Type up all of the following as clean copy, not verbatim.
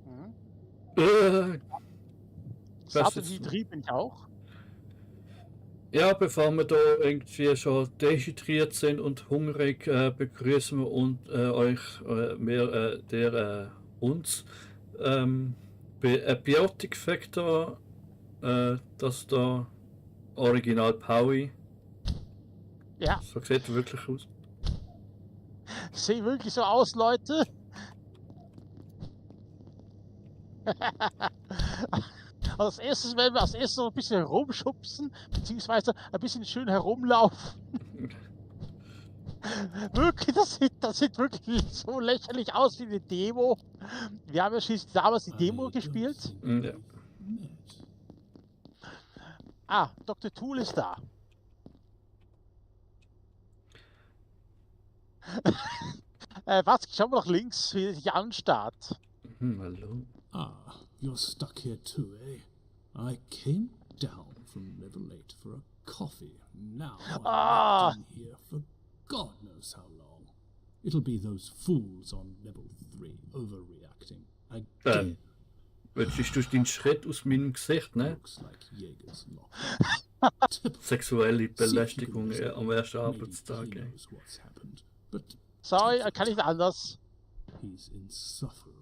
Mhm. Äh, was jetzt? Satellitentrieb bin ich auch. Ja, bevor wir da irgendwie schon dehydriert sind und hungrig, begrüßen wir euch, uns, ähm, bei Biotic Factor, das da Original Paui. Ja, So sieht er wirklich aus. sehe wirklich so aus, Leute. Als erstes werden wir noch ein bisschen herumschubsen, beziehungsweise ein bisschen schön herumlaufen. Wirklich, das sieht wirklich so lächerlich aus wie eine Demo. Wir haben ja schließlich damals die Demo gespielt. Ja. Ah, Dr. Tool ist da. Warte, schau mal nach links, wie er sich anstarrt. Hallo. Ah, you're stuck here too, eh? I came down from level 8 for a coffee. Now Ah. I'm locked in here for God knows how long. It'll be those fools on level 3 overreacting again. Willst du deinen Schritt aus meinem Gesicht, ne? Looks like Jaeger's locked. Sexuelle Belästigung am ersten Arbeitstag. He knows what's happened, but Sorry, kann nicht anders. he's insufferable.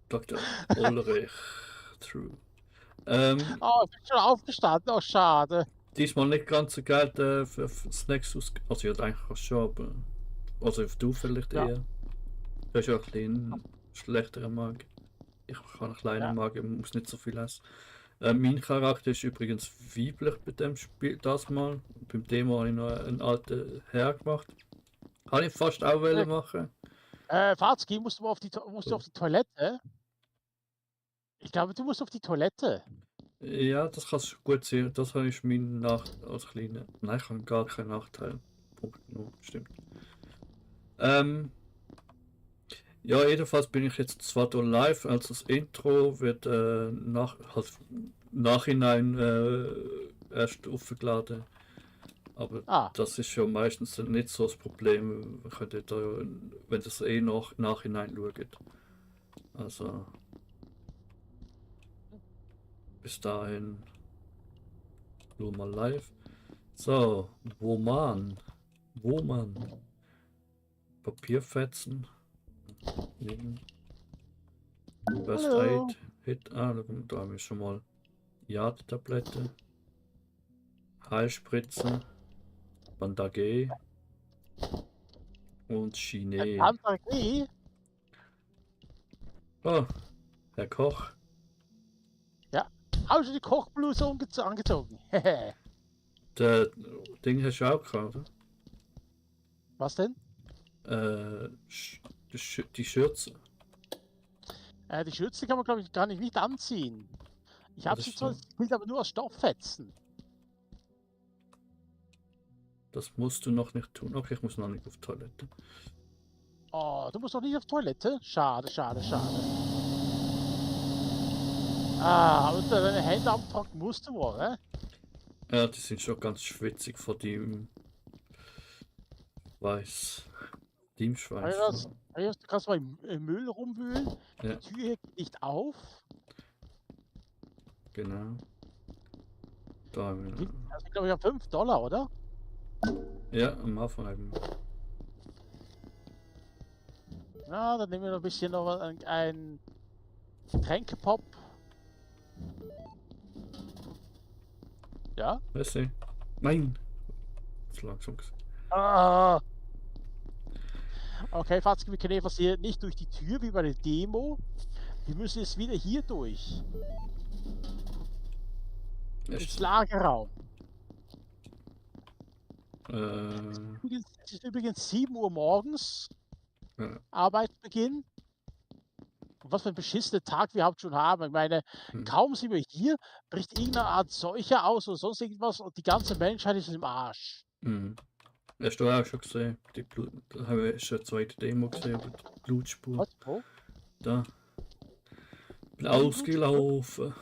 Dr. Ulrich. True. Oh, ich bin schon aufgestanden. Oh, schade. Diesmal nicht ganz so geil für Snacks aus. Also, ja, eigentlich schon, aber. Also, du vielleicht Ja. eher. Du hast ja auch einen schlechteren Magen. Ich habe einen kleinen Magen, muss nicht so viel essen. Mein Charakter ist übrigens weiblich bei dem Spiel, das mal. Beim Demo habe ich noch einen alten Herr gemacht. Habe ich fast auch wollen machen. Farzki, musst du auf die Toilette? Ich glaube, du musst auf die Toilette. Ja, das kannst du gut sehen. Das habe ich mein als kleiner. Nein, ich habe gar keinen Nachteil. Punkt. No, stimmt. Ja, jedenfalls bin ich jetzt zwar da live, also das Intro wird nachhinein erst aufgeladen. Aber das ist ja meistens nicht so das Problem, wenn das nachhinein schaut. Also bis dahin nur mal live. So, Woman. Papierfetzen. Nehmen. First Aid, Hit, da haben wir schon mal Jad-Tablette, Heilspritze, Bandage und Chine. Bandage? Oh, Herr Koch. Ja, hast du die Kochbluse angezogen? Der Ding hast du auch gehabt, oder? Was denn? Die Schürze. Die Schürze kann man, glaube ich, gar nicht anziehen. Ich habe sie zwar, ich aber nur aus Stofffetzen. Das musst du noch nicht tun. Okay, ich muss noch nicht auf die Toilette. Oh, du musst noch nicht auf die Toilette? Schade. Ah, und deine Hände abtrocknen musst du wohl, ne? Ja, die sind schon ganz schwitzig von dem Teamschweiß. Du kannst mal im Müll rumwühlen. Ja. Die Tür geht nicht auf. Genau. Da haben wir. Also, ich glaube, ich habe $5, oder? Ja, am Anfang eben. Na, dann nehmen wir noch ein bisschen ein Getränkepop. Ja? Merci. Nein! Das ist langsam gesagt. Ah. Okay, Fatzke, wir können etwas hier nicht durch die Tür wie bei der Demo. Wir müssen jetzt wieder hier durch. Ins Lagerraum. Es ist übrigens 7 Uhr morgens. Ja. Arbeitsbeginn. Und was für ein beschissener Tag wir schon haben. Ich meine, kaum sind wir hier, bricht irgendeine Art Seuche aus oder sonst irgendwas und die ganze Menschheit ist im Arsch. Hast du auch schon gesehen? Da haben wir schon eine zweite Demo gesehen, über die Blutspur. Was? Wo? Da. Bin ausgelaufen.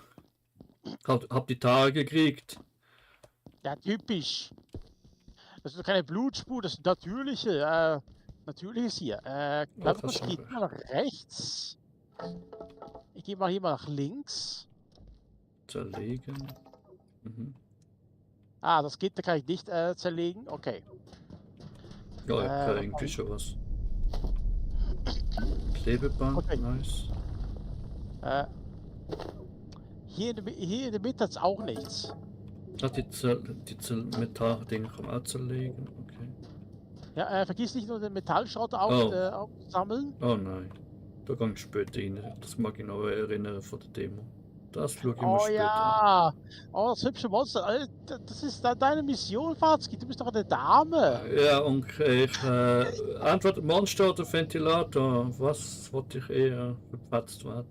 Hab die Tage gekriegt. Ja, typisch. Das ist keine Blutspur, das ist natürliche. Natürlich ist hier. das Kurz, schon geht recht. mal nach rechts. Ich gehe mal hier mal nach links. Zerlegen. Mhm. Ah, das Gitter kann ich nicht zerlegen. Okay. Ja, ich habe was irgendwie mach schon was. Klebeband, Okay. nice. Äh, hier in der Mitte hat es auch nichts. Ah, die Metall-Dinge kann man auch zerlegen. Okay. Ja, vergiss nicht nur den Metallschrott Oh. aufzusammeln. Oh nein. Da gehe ich später rein. Das mag ich noch erinnern von der Demo. Das schaue ich mir Oh später an. ja. Oh, das hübsche Monster. Das ist deine Mission, Fatzki. Du bist doch eine Dame. Ja, okay. Entweder Monster oder Ventilator. Was wollte ich eher verpatzt werden?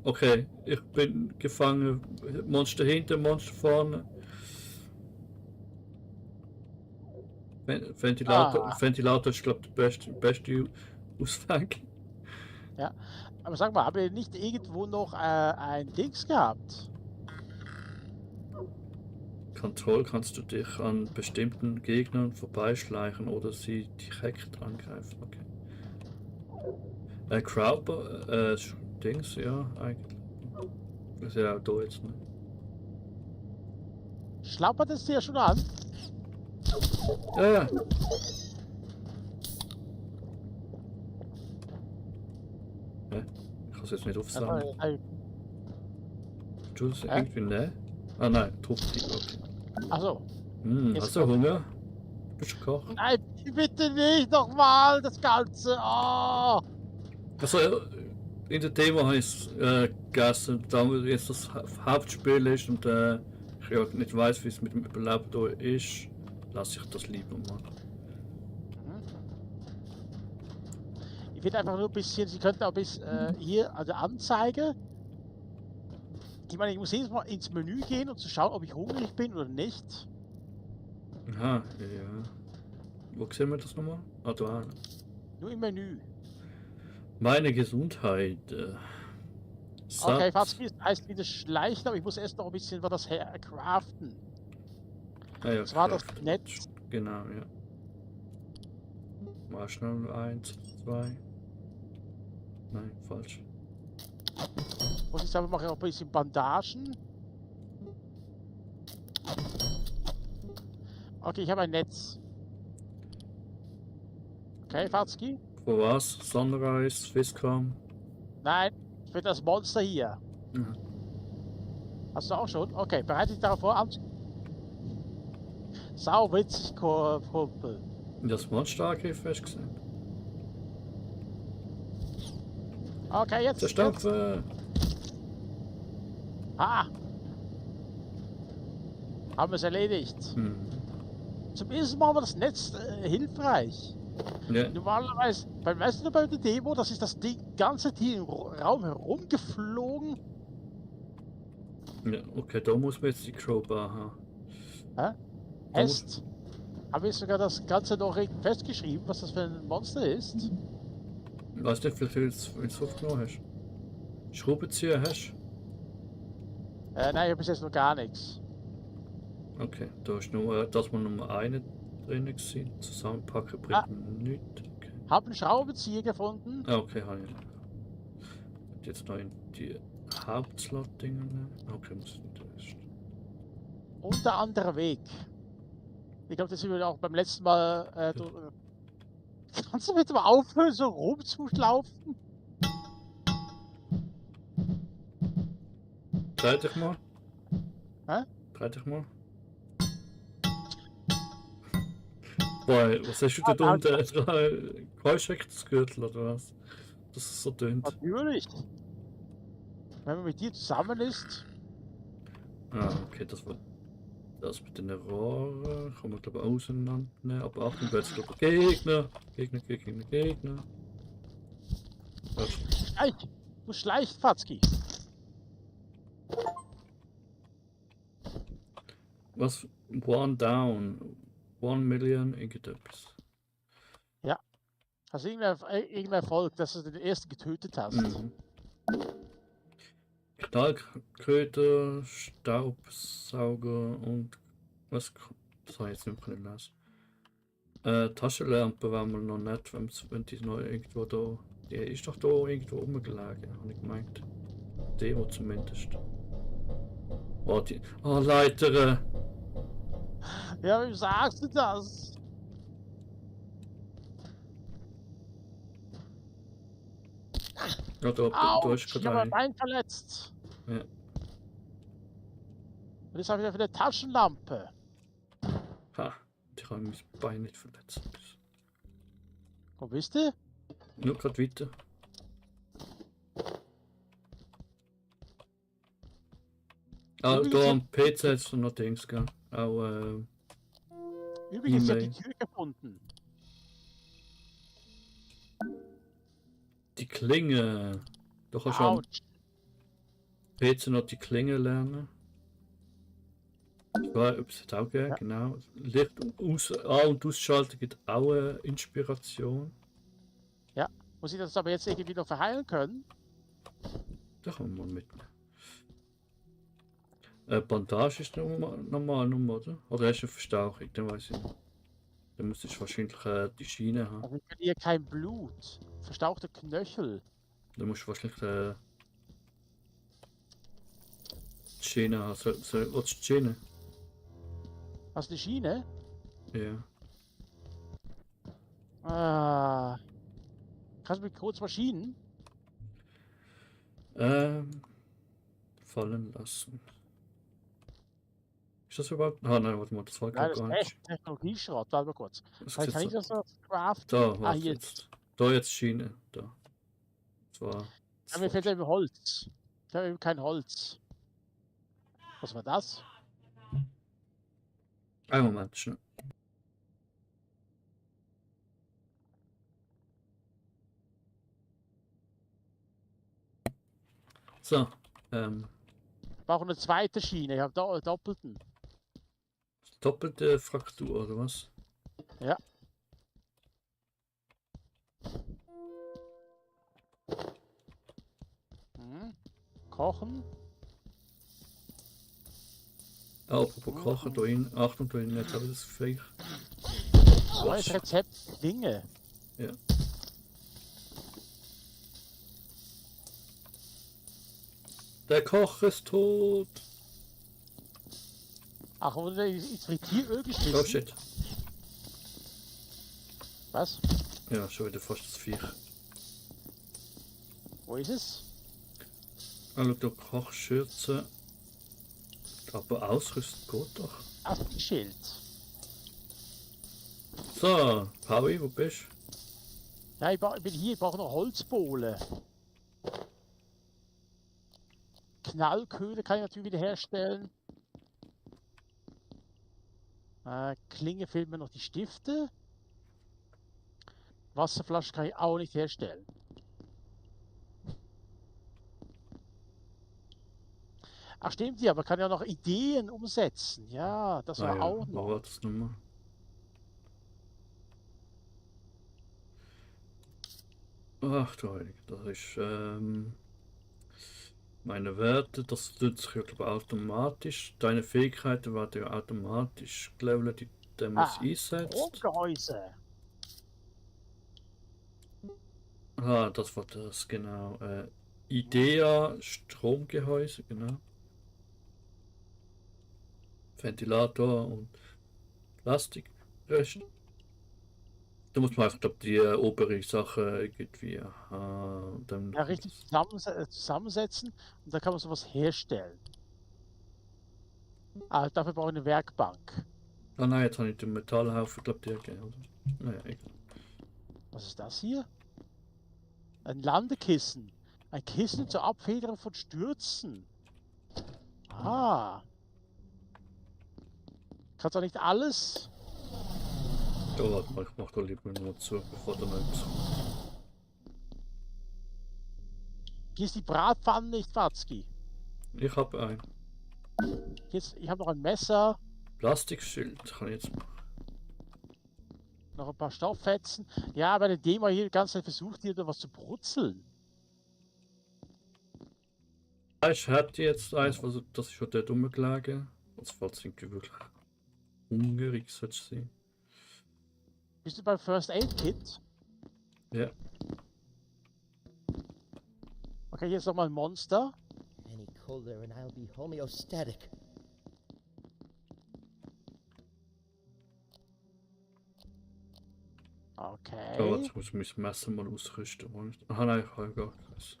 Okay, ich bin gefangen. Monster hinten, Monster vorne. Ventilator ist, glaube ich, der beste Ausweg. Aber sag mal, haben wir nicht irgendwo noch ein Dings gehabt? Kontroll kannst du dich an bestimmten Gegnern vorbeischleichen oder sie direkt angreifen. Okay. Crowbar, Dings, ja, eigentlich. Das ist ja auch da jetzt, ne? Schlappert es dir schon an? Ja. Hä? Ich kann es jetzt nicht aufsammeln. Du es irgendwie ne? Ah nein, Trupptiger, okay. Achso. Jetzt Hast du kommt- Hunger? Bist du Koch? Nein, bitte nicht nochmal das Ganze. Oh. Also in der Demo habe ich es gegessen, da jetzt das Hauptspiel ist und ich ja nicht weiß, wie es mit dem Überleben da ist, lasse ich das lieber mal. Ich will einfach nur ein bisschen, Sie könnten auch bis hier an der Anzeige. Ich meine, ich muss jedes Mal ins Menü gehen, um zu schauen, ob ich hungrig bin oder nicht. Aha, ja. Wo sehen wir das nochmal? Ah, da. Nur im Menü. Meine Gesundheit. Okay, Satt. fast heißt wieder schleichen, aber ich muss erst noch ein bisschen was craften. Ah, ja, Das war das Kraft. Netz. Genau, ja. Mal schnell 1, 2. Nein, falsch. Und ich aber mache auch ein bisschen Bandagen. Okay, ich habe ein Netz. Okay, Fatzki? Für was? Sunrise, Swisscom. Nein, für das Monster hier. Mhm. Hast du auch schon? Okay, bereite dich darauf vor. Sau witzig, Kumpel. Das Monsterangriff hast du gesehen? Okay, jetzt. Zerstampfen! Ah! Haben wir es erledigt. Hm. Zum ersten Mal war das Netz hilfreich. Ja, Normalerweise, weißt du bei der Demo, das ist das ganze Team im Raum herumgeflogen. ja, okay, da muss man jetzt die Crowbar haben. Da muss- Pest. Habe ich sogar das Ganze noch festgeschrieben, was das für ein Monster ist. Weißt du nicht, wie viel du aufgenommen hast? Schraubenzieher hast Nein, ich habe bis jetzt noch gar nichts. du? Okay, da ist nur das mal Nummer 1 drin gewesen. Zusammenpacken bringt mir nichts. Okay. Habe einen Schraubenzieher gefunden. Ah, okay, habe ich. Und jetzt noch in die Hauptslot-Dinger. Okay, muss ich nicht erst. Und der andere Weg. Ich glaube, das sind wir auch beim letzten Mal. Kannst du bitte mal aufhören, so rumzulaufen? Dreh dich mal. Hä? Dreh dich mal. Boah, was hast du da unten? Heuschreckenskürtel oder was? Das ist so dünn. Natürlich. Wenn man mit dir zusammen ist. Ah, okay, das war das mit den Rohren. Kann man glaube ich auseinandernehmen. Aber Achtung, da jetzt glaube ich Gegner. Gegner. Schleich! Du schleicht, Fatzki. Was? One down. 1 million irgendetwas. Hast du irgendeinen Erfolg, dass du den ersten getötet hast? Mhm. Knallkröte, Staubsauger und was? Das habe ich jetzt nicht mehr lesen. Taschenlampe war mal noch nicht, wenn die noch irgendwo da. Die ist doch da irgendwo rumgelegen, habe ich gemeint. Demo zumindest. Oh, die. Oh, Leiter! Ja, wie sagst du das? Ja, da ist Autsch, ich gerade habe mein ein. Bein verletzt. Ja. Und jetzt habe ich wieder für eine Taschenlampe. Ha, ich habe mein Bein nicht verletzt. Wo bist du? Nur gerade weiter. Ah, Übrigens, da ich am PC hast du noch Dings, gell? Auch Übrigens, ich habe die E-Mail. Tür gefunden. Die Klinge. Da kannst du am Autsch. PC noch die Klinge lernen. Ich weiß, ob es das auch geht, Ja. genau. Licht an- und ausschalten gibt auch Inspiration. Muss ich das aber jetzt irgendwie noch verheilen können? Da kann man mitnehmen. Bandage ist normal Nummer, oder? Oder hast du eine Verstauchung? Dann weiß ich nicht. Dann müsstest du wahrscheinlich die Schiene haben. Also ich verliere kein Blut. Verstauchte Knöchel. Dann musst du wahrscheinlich die Schiene haben. Willst du die Schiene? Hast du eine Schiene? Ja. Ah. Kannst du mich kurz maschinen? Fallen lassen. Ist das überhaupt? Ah nein, warte mal, das war Nein, gar das ist nicht. echt Technologieschrott. Warte mal kurz. Das Kann sieht ich so- das noch craften? Da, warte hier. jetzt. Da jetzt Schiene. Da. Das war. Ja, mir fehlt eben Holz. Ich habe eben kein Holz. Was war das? Ein Moment, schnell. So, Ich brauche eine zweite Schiene. Ich habe doppelten. doppelte Fraktur, oder was? Ja. Kochen. Ah, apropos Kochen, da hin. Achtung, da hin, jetzt habe ich das Viech. Neues Rezept. Klinge. Ja. Der Koch ist tot. Ach, wurde ins Frittieröl Oh geschmissen? shit. Was? Ja, schon wieder fast das Viech. Wo ist es? Ah, schau, da Kochschürze. Aber ausrüsten geht doch. Ach, ein Schild. So, Paui, wo bist Ja, ich bin hier. Ich brauche noch Holzbohle. Knallköhle kann ich natürlich wieder herstellen. Klinge fehlen mir noch die Stifte. Wasserflasche kann ich auch nicht herstellen. Ach stimmt ja, man kann ja noch Ideen umsetzen. Ja, das du? war Ah ja, auch wo noch. war das nochmal? Ach du Heilige, das ist meine Werte, das tut sich ja glaube automatisch. Deine Fähigkeiten werden ja automatisch gelevelt, die der muss einsetzt. Stromgehäuse. Ah, das war das, genau. IDEA Stromgehäuse, genau. Ventilator und Plastikrest. Da muss man einfach, glaube die obere Sache irgendwie. Dann Ja, richtig zusammensetzen und da kann man sowas herstellen. Dafür brauche ich eine Werkbank. Ah nein, jetzt habe ich den Metallhaufen, glaube der gegeben, oder? Naja, egal. Was ist das hier? Ein Landekissen. Ein Kissen zur Abfederung von Stürzen. Ah. Kannst doch nicht alles. Ja, warte mal, ich mach da lieber nur zu, bevor der Mensch. Hier ist die Bratpfanne nicht, Watzki. Ich habe ein Ich habe noch ein Messer, Plastikschild, kann ich jetzt machen. noch ein paar Stofffetzen. Ja, bei der Demo hier die ganze Zeit versucht, hier was zu brutzeln. Ich hatte jetzt eins, was das ist schon der dumme Klage. Das falls irgendwie wirklich hungrig sollte sein. Bist du beim First Aid Kit? Ja. Okay, hier ist nochmal ein Monster. Any colder and I'll be homeostatic. Okay. Oh, jetzt muss ich mein Messer mal ausrüsten. Aha, nein, ich habe gar keins.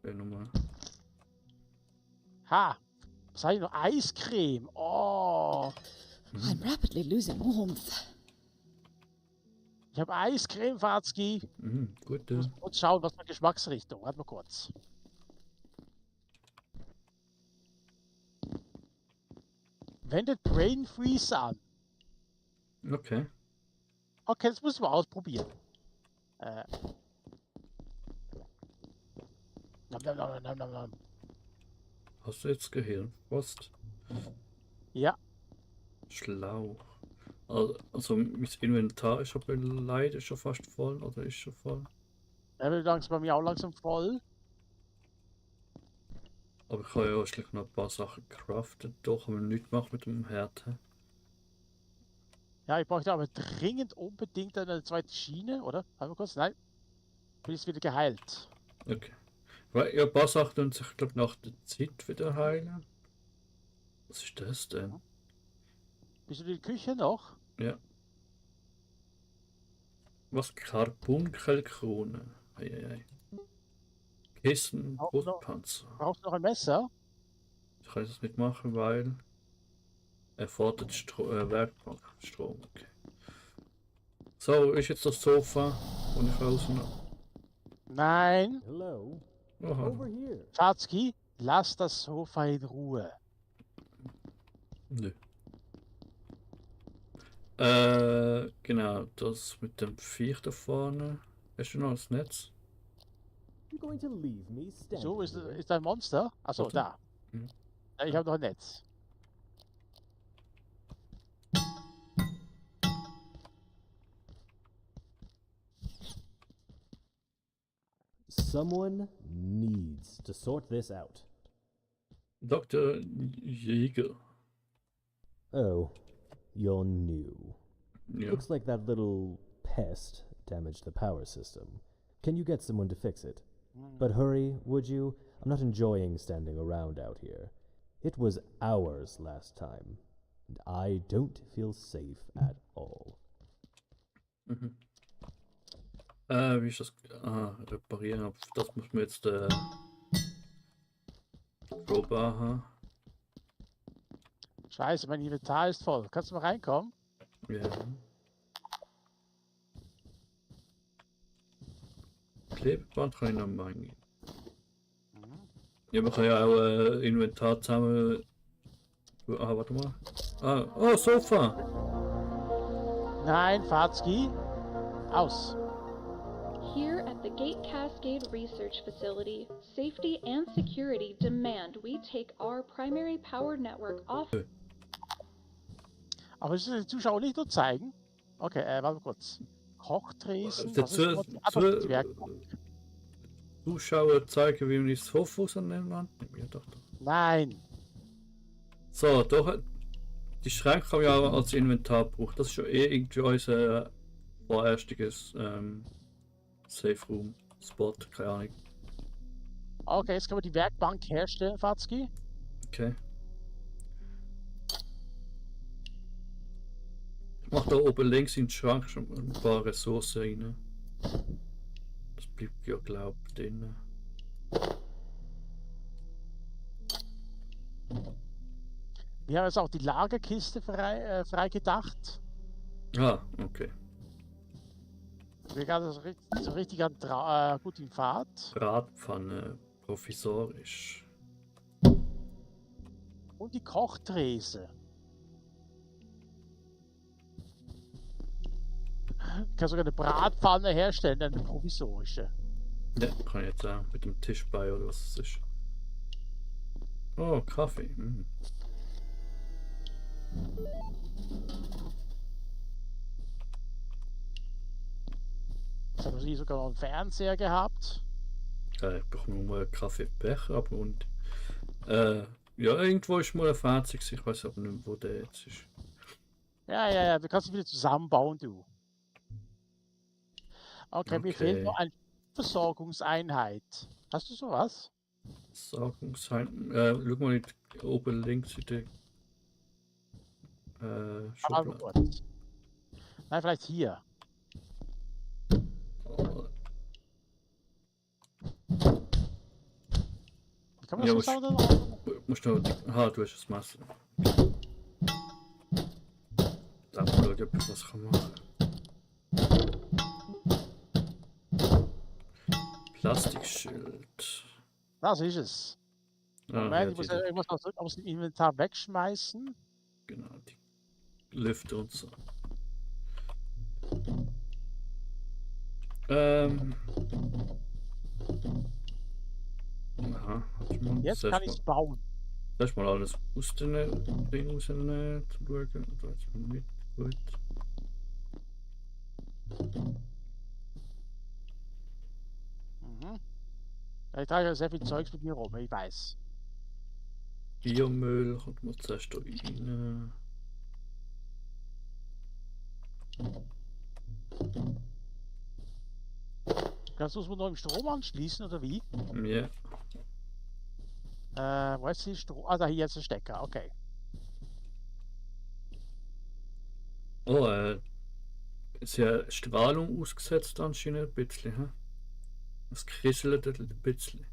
Nochmal. Ha! Was habe ich noch? Eiscreme. Oh! I'm rapidly losing warmth. Ich habe Eiscreme, Fatzki. Gut. Ich muss kurz schauen, was für Geschmacksrichtung. Warte mal kurz. Wendet Brain Freeze an. Okay. Okay, das müssen wir ausprobieren. Nom. Hast du jetzt Gehirn? Fast. Ja, Schlau. Also mein Inventar ist aber leider schon fast voll, oder ist schon voll. er wird langsam bei mir auch langsam voll. Aber ich kann ja schlicht noch ein paar Sachen craften, doch, aber nichts machen mit dem Herd. Hä? Ja, ich bräuchte aber dringend unbedingt eine zweite Schiene, oder? Warte mal kurz, nein. Bin jetzt wieder geheilt. Okay. Weil ja, ein paar Sachen tun sich, glaube nach der Zeit wieder heilen. Was ist das denn? Bist du in der Küche noch? Ja. Was? Carbonkelkrone. Eieiei. Kissen, Auch noch- Brustpanzer. Brauchst du noch ein Messer? Ich kann das nicht machen, weil er fordert Werkbank, Strom. Okay. So, ist jetzt das Sofa und ich raus noch. Nein. Hello? Aha. Over here. Fatzki, lass das Sofa in Ruhe. Nö. Genau, das mit dem Viech da vorne. Hast du noch das Netz? You going to leave me standing So, ist here? da ein Monster? Achso, Warte. da. Mhm. Ja, ich habe noch ein Netz. Someone needs to sort this out. Dr. Jäger. Oh, you're new. Ja. Looks like that little pest damaged the power system. Can you get someone to fix it? But hurry, would you? I'm not enjoying standing around out here. It was hours last time, and I don't feel safe at all. Mhm. Wie ist das? Ah, reparieren. Aber das muss man jetzt Crowbar haben. Scheiße, mein Inventar ist voll. Kannst du mal reinkommen? Ja. Klebeband kann ich noch machen. Ja, man kann ja auch Inventar zusammen. Ah, warte mal. Ah, oh, Sofa! Nein, Fatzki. Aus. Here at the Gate Cascade Research Facility, safety and security demand we take our primary power network off. Aber das den Zuschauer nicht nur zeigen. Okay, warte mal kurz. Kochtresen. Der Was ist das Werkbank? Zuschauer zeigen, wie man das Sofa nennen kann. Ja, doch. Nein. So, doch. Die Schränke haben wir auch als Inventar gebraucht. Das ist schon irgendwie unser vorherrstiges Safe Room Spot, keine Ahnung. Okay, jetzt können wir die Werkbank herstellen, Fatzki. Okay. Ich mach da oben links in den Schrank schon ein paar Ressourcen rein. Das bleibt ja, glaub ich, drin. Wir haben jetzt auch die Lagerkiste frei gedacht. Ah, okay. Wir gehen so richtig gut in Fahrt. Bratpfanne, provisorisch. Und die Kochtrese. Ich kann sogar eine Bratpfanne herstellen, eine provisorische. Ja, kann ich jetzt auch mit dem Tisch bei oder was es ist. Oh, Kaffee. Mm. Jetzt haben wir hier sogar noch einen Fernseher gehabt. Ich bekomme mal einen Kaffeebecher ab und ja, irgendwo ist mal ein Fernseher, ich weiß aber nicht mehr, wo der jetzt ist. Ja, du kannst dich wieder zusammenbauen, du. Okay, mir fehlt Okay. nur eine Versorgungseinheit. Hast du sowas? Versorgungsheim. Schau mal oben links in der Aber Schublade. kurz. Nein, vielleicht hier. Oh, Wie kann man ja, das so sagen? musst du noch. Aha, du hast das Messer. Da mal schauen, ob ich was kann machen. Plastikschild. Das ist es. Ah, Moment, ja, ich muss die, ja irgendwas aus dem Inventar wegschmeißen. genau, die Lüfter und so. Aha, warte mal. Jetzt kann ich es bauen. Lass mal alles aus den Ding rausnehmen, zum Schauen. Da ist noch nicht gut. Mhm. Ja, ich trage ja sehr viel Zeugs mit mir rum, ich weiß. Biomüll kommt mal zuerst da rein. Kannst du es mit neuem Strom anschließen oder wie? Ja, Wo ist die Strom? Ah, da hier jetzt der Stecker, okay. oh, ist ja Strahlung ausgesetzt anscheinend ein bisschen, hä? Es kriselt ein bisschen.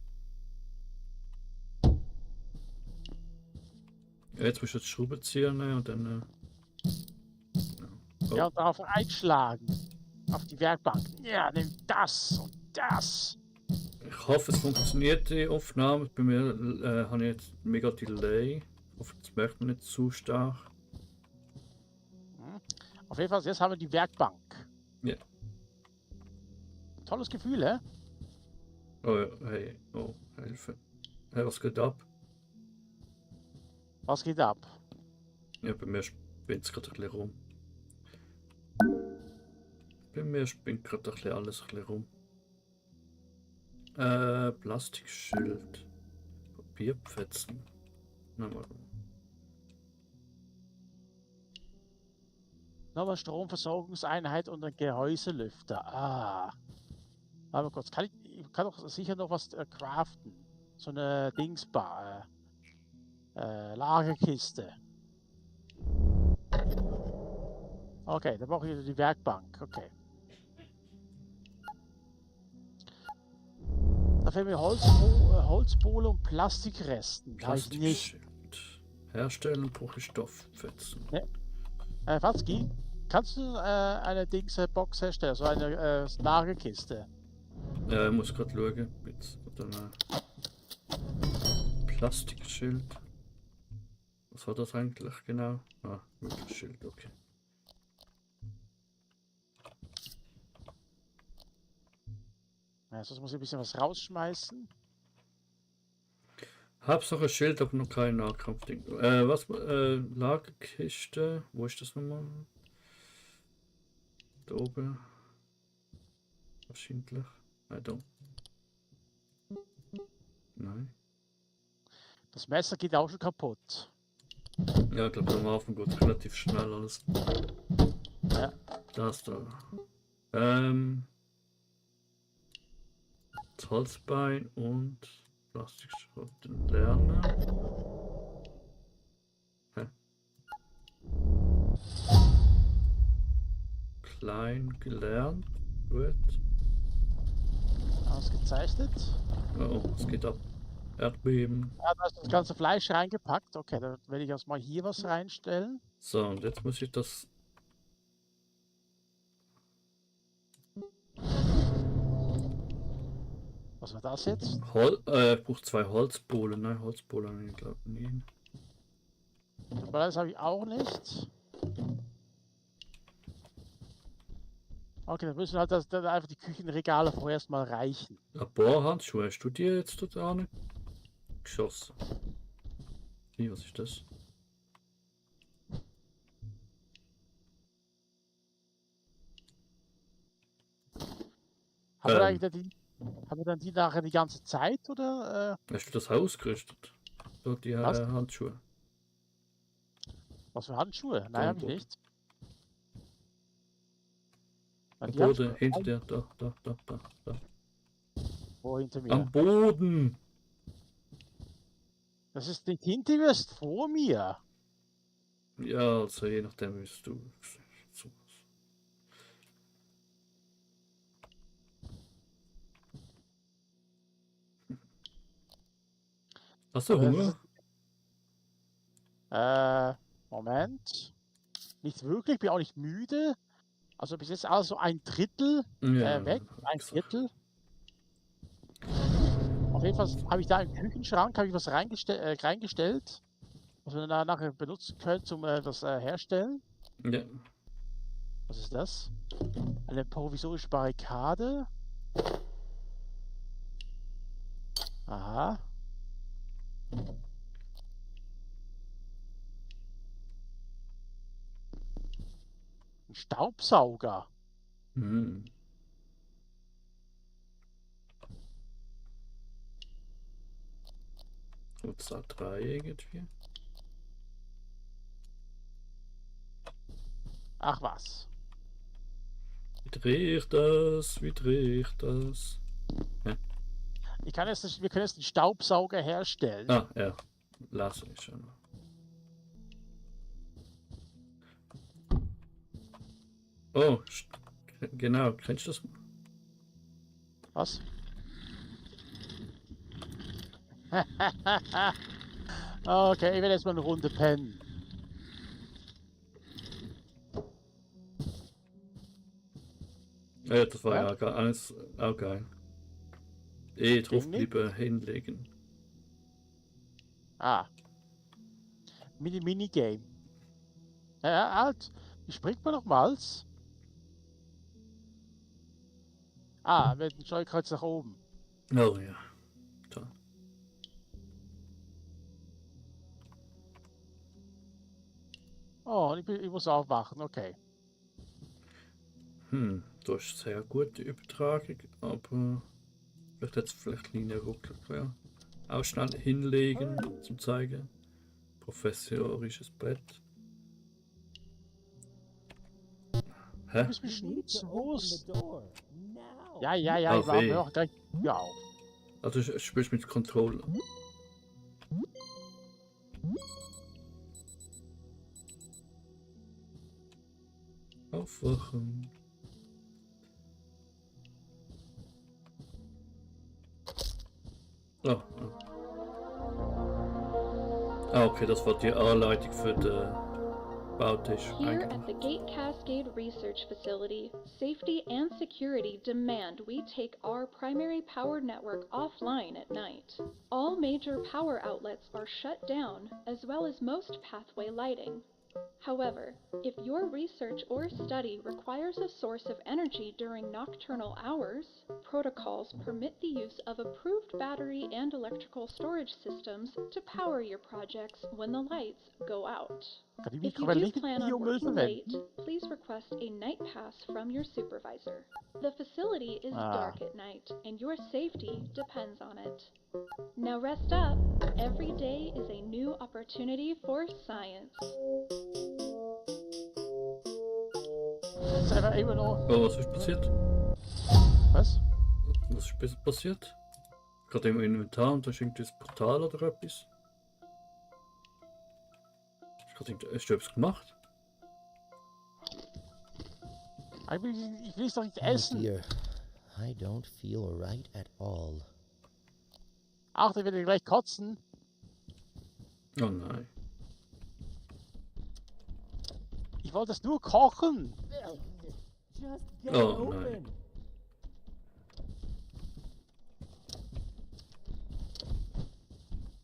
Ja, jetzt musst du die Schraubenzieher nehmen und dann. Oh. Ja, und darauf einschlagen. Auf die Werkbank. Ja, nimm das und das. Ich hoffe, es funktioniert die Aufnahme. Bei mir habe ich jetzt mega Delay. Ich hoffe, das merkt man nicht zu stark. Auf jeden Fall, jetzt haben wir die Werkbank. Ja. Tolles Gefühl, hä? Oh, ja, hey, oh, Hilfe. Hey, was geht ab? Was geht ab? Ja, bei mir spinnt es gerade ein bisschen rum. Bei mir spinnt gerade ein bisschen alles ein bisschen rum. Plastikschild. Papierpfetzen. Na mal. Nochmal Stromversorgungseinheit und ein Gehäuselüfter. Ah. Aber kurz, ich kann doch sicher noch was craften. So eine Dingsbar. Lagerkiste. Okay, dann brauche ich die Werkbank. Okay. Da fehlen mir Holzbohle und Plastikresten. Da ich nicht. Plastikschild. Herstellen brauche ich Stoffpfetzen. Watzki, kannst du eine Box herstellen? So eine Lagerkiste. Ja, ich muss gerade schauen. Jetzt dann Plastikschild. Was war das eigentlich genau? Ah, Schild, okay. Ja, sonst muss ich ein bisschen was rausschmeißen. Hauptsache Schild, aber noch kein Nahkampfding. Lagerkiste. Wo ist das nochmal? Da oben. Wahrscheinlich. Nein. Nein. Das Messer geht auch schon kaputt. Ja, ich glaube, am Anfang geht es relativ schnell alles. Ja. Das da. Das Holzbein und Plastikschrott lernen. Hä? Klein gelernt. Gut. Ausgezeichnet. Oh, es geht ab. Erdbeben. Ja, da ist das ganze Fleisch reingepackt. Okay, dann werde ich erstmal hier was reinstellen. So, und jetzt muss ich das. Was war das jetzt? Ich brauche 2 Holzbohlen. Nein, Holzbohlen habe ich glaube nie. Aber das habe ich auch nicht. Okay, dann müssen halt dann einfach die Küchenregale vorerst mal reichen. Bohrhandschuhe, hast du dir jetzt da nicht geschossen? Wie, was ist das? Haben wir dann die nachher die ganze Zeit oder? Hast du das ausgerüstet? So die Was? Handschuhe. Was für Handschuhe? Nein, habe ich nicht. Am Die haben's Boden, hinter dir, da. Wo hinter mir? Am Boden! Das ist nicht hinter mir, ist vor mir. Ja, also je nachdem, wie du so. Hast du Aber das Hunger? Moment. Nicht wirklich, bin auch nicht müde. Also bis jetzt also ein Drittel Ja, weg. Ein gesagt. Drittel. Auf jeden Fall habe ich da im Küchenschrank habe ich was reingestellt, was wir dann nachher benutzen können zum das herstellen. Ja. Was ist das? Eine provisorische Barrikade. Aha. Ein Staubsauger. Hm. Gibt's da 3 irgendwie? Ach was. Wie drehe ich das? Wie drehe ich das? Wir können jetzt einen Staubsauger herstellen. Ah, ja. Lass mich schon. Oh, genau. Kennst du das? Was? Okay, ich werde jetzt mal eine Runde pennen. Ja, das war Ja? ja gar alles auch geil. Drauf Ging nicht? bleiben, hinlegen. Ah. Minigame. Ja, halt. Wie springt man nochmals? Ah, mit dem Steuerkreuz nach oben. Oh ja. Toll. Oh, und ich muss aufwachen, okay. Du hast sehr gute Übertragung, aber vielleicht hat es vielleicht kleine Ruckler. Ja. Auch schnell hinlegen zum Zeigen. Professorisches Bett. Hä? Du bist mich schnutzlos. Now. Ja, Ah, ich war weh. auch gleich. Ja, auf. Also du spielst mit Controller. Aufwachen. Oh. Ah, okay, das war die Anleitung für den Bautisch Here at the eigentlich. Gate Cascade Research Facility, safety and security demand we take our primary power network offline at night. All major power outlets are shut down, as well as most pathway lighting. However, if your research or study requires a source of energy during nocturnal hours, protocols permit the use of approved battery and electrical storage systems to power your projects when the lights go out. Kann die If you Mikrowelle do nicht in plan on Biomüll working verwenden? late, please request a night pass from your supervisor. The facility is Ah. dark at night, and your safety depends on it. Now rest up. Every day is a new opportunity for science. Jetzt einfach immer noch. Oh, was ist passiert? Was? Was ist passiert? Gerade im Inventar und da ist irgendwie das Portal oder etwas. Hast du etwas gemacht? Ich will es doch nicht Oh essen. dear. I don't feel right at all. Ach, ich werde gleich kotzen. Oh nein. Ich wollte es nur kochen. Just get Oh, open. nein.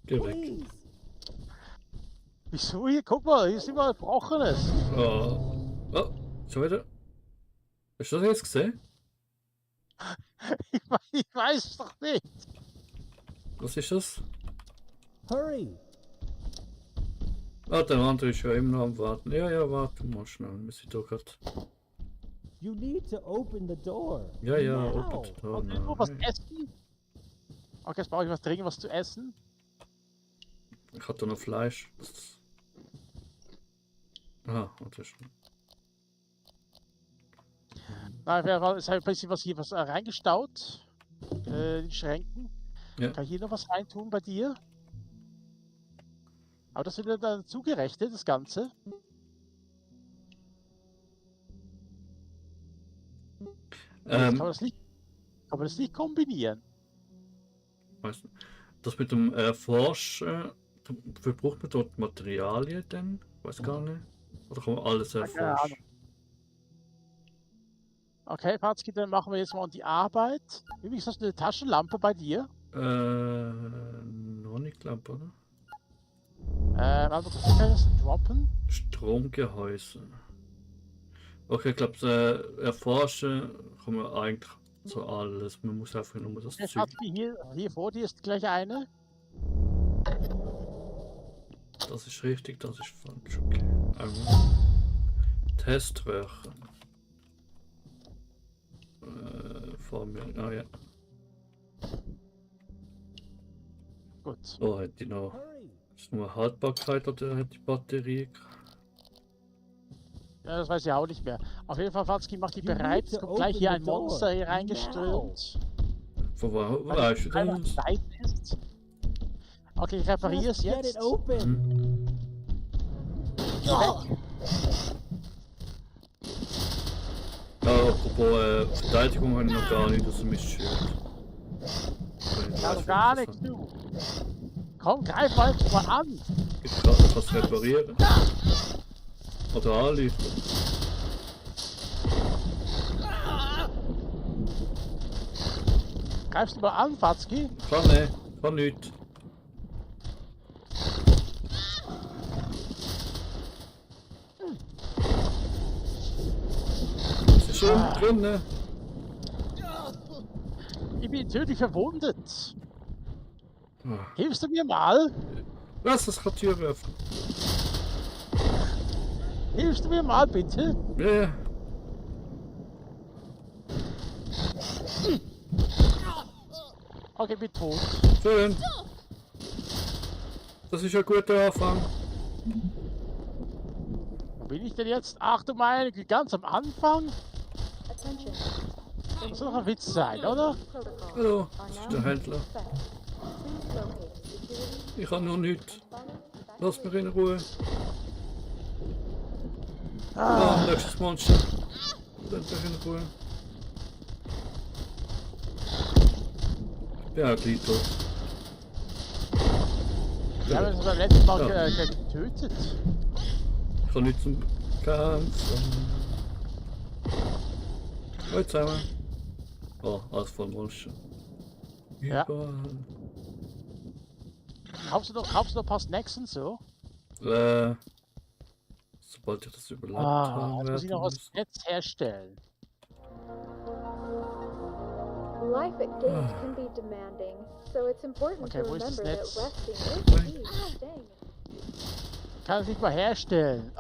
Geh weg. Please. Wieso hier? Guck mal, hier ist immer Gebrochenes. Oh. Oh, schon wieder. Hast du das jetzt gesehen? Ich weiß es doch nicht. Was ist das? Hurry. Ah, der andere ist ja immer noch am Warten. Ja, warte mal schnell. Wir sind doch gerade. You need to open the door. Ja, Now. open the door Und irgendwo was now. essen? Okay, jetzt brauche ich was dringend was zu essen. Ich hatte noch Fleisch. Ah, und das ist. Na, es hat ein bisschen was reingestaut. In die Schränken. Ja. Kann ich hier noch was reintun bei dir? Aber das wird ja dann zugerechnet, das Ganze. Kann man das nicht kombinieren? Weißt du, das mit dem Erforschen, wofür braucht man dort Materialien denn? Weiß gar nicht. Oder kann man alles Keine erforschen? Okay, Patzki, dann machen wir jetzt mal die Arbeit. Übrigens hast du eine Taschenlampe bei dir. Noch nicht, glaube ich, oder? Warte mal, kann ich das droppen? Stromgehäuse. Okay, ich glaube, erforschen kann man eigentlich so alles. Man muss einfach nur das Okay, Zeug. Patzki, hier vor dir ist gleich eine. Das ist richtig, das ist falsch. Okay. Teströhren. Vor mir. Ah ja. Gut. Oh, hätte ich noch. Ist nur Haltbarkeit oder hätte die Batterie? Ja, das weiß ich auch nicht mehr. Auf jeden Fall, Patzki, mach die bereit. Es kommt gleich hier ein Monster hier reingeströmt. Von wo Weil weißt du es einfach das? Zeit ist. Okay, ich repariere es jetzt. Apropos Verteidigung habe ich noch gar nicht, dass er mich schürt. Ja, noch gar nichts, du. Komm, greif mal jetzt mal an. Ich kann was reparieren. Oder anliefern. Greifst du mal an, Patzki? Kann nicht, kann nicht. Es ist schon drin, ne? Ich bin tödlich verwundet. Ah. Hilfst du mir mal? Lass das kann Tür werfen. Hilfst du mir mal, bitte? Ja. Okay, bin tot. Schön. Das ist ein guter Anfang. Wo bin ich denn jetzt? Ach du meine Güte, ganz am Anfang? Das muss doch ein Witz sein, oder? Hallo, das ist der Händler. Ich habe noch nichts. Lass mich in Ruhe. Ah, nächstes Monster. Lass mich in Ruhe. Ich bin auch gleich tot. Wir haben uns beim letzten Mal getötet. Ich kann nicht zum Kämpfen. Hallo zusammen. Oh, alles voll Monster. Ja. Überall. Kaufst du noch ein paar Snacks und so? Sobald ich das überlebt Jetzt habe, muss ich noch was müssen- Netz herstellen. Life at Gate can be demanding, so it's important Okay, to wo ist das remember that Netz? resting is key to staying. Ich kann es nicht mal herstellen.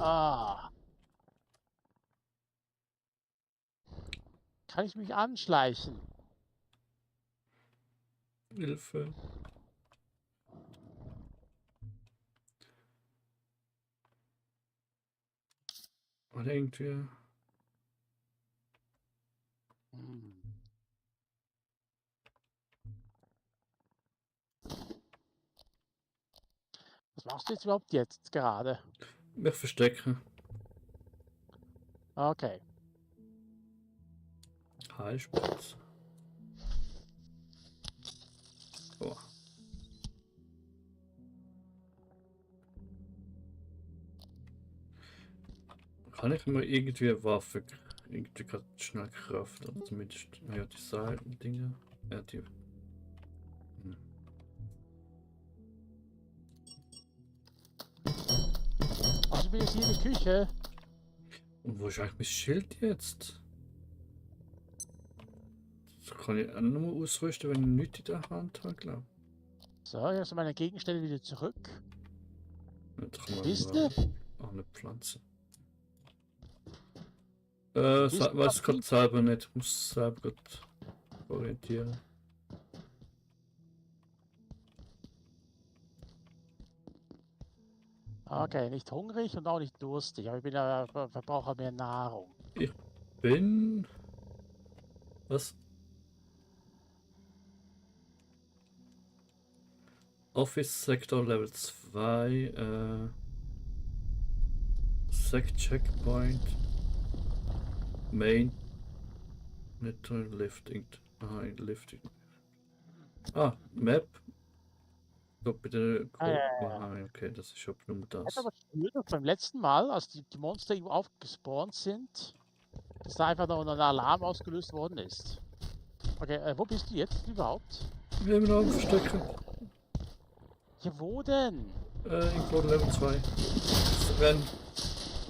Kann ich mich anschleichen? Hilfe. Und irgendwie. Hm. Was machst du jetzt überhaupt jetzt gerade? Mich verstecken. Okay. Heilspritz. Oh. Kann ich mir irgendwie eine Waffe irgendwie gerade schnell craften? Oder zumindest ja, die Seitendinger. Ja, die. Also ich bin jetzt hier in der Küche. Und wo ist eigentlich mein Schild jetzt? Das kann ich auch nur ausrüsten, wenn ich nichts in der Hand habe, glaube ich. So, jetzt sind meine Gegenstände wieder zurück. Jetzt kann man Kiste? auch eine Pflanze. Kiste Weiß gerade abbiegen? selber nicht. Ich muss selber gerade orientieren. Okay, nicht hungrig und auch nicht durstig, aber ich bin verbrauche mehr Nahrung. Ich bin Was? Office Sector Level 2, Sec Checkpoint, Main, Network Lifting, Lifting. Map. Guck bitte. Okay, das ist schon nur Ich hätte das. aber gespürt, dass beim letzten Mal, als die Monster irgendwo aufgespawnt sind, dass da einfach noch ein Alarm ausgelöst worden ist. Okay, wo bist du jetzt überhaupt? Wir haben noch verstecken. Ja, wo denn? Irgendwo Level 2. Das Rennen.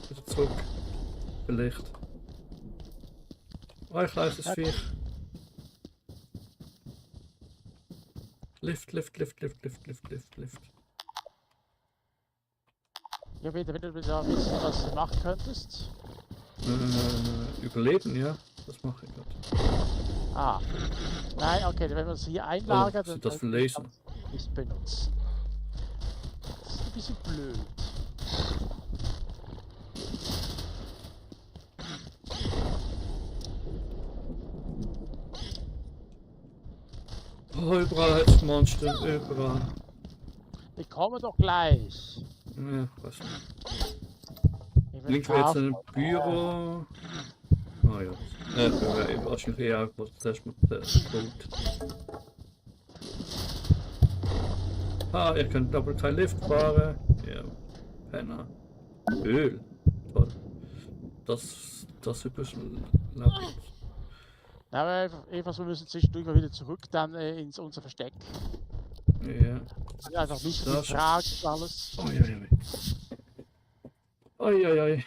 Wieder zurück. Vielleicht. Ich kleines Viech. Lift. Ja, bitte, wenn du da wissen, was du machen könntest. Überleben, ja. Das mache ich gerade. Nein, okay, wenn man es hier einlagert, sind das für Laser? kann man es nicht benutzen. Das ist ein bisschen blöd. Oh, überall hat es Monster, überall. Wir kommen doch gleich. Ja, weiß nicht. Inventar Links wäre jetzt ein Büro. Ah ja. Wahrscheinlich eher auch zuerst mit der Boot. Ihr könnt aber kein Lift fahren. Ja, Penner. Öl. Toll. Das überlebt. Ja, aber einfach, wir müssen zwischendurch mal wieder zurück, dann ins unser Versteck. Ja. Ja, einfach nicht Das- Fragen und alles. Oi.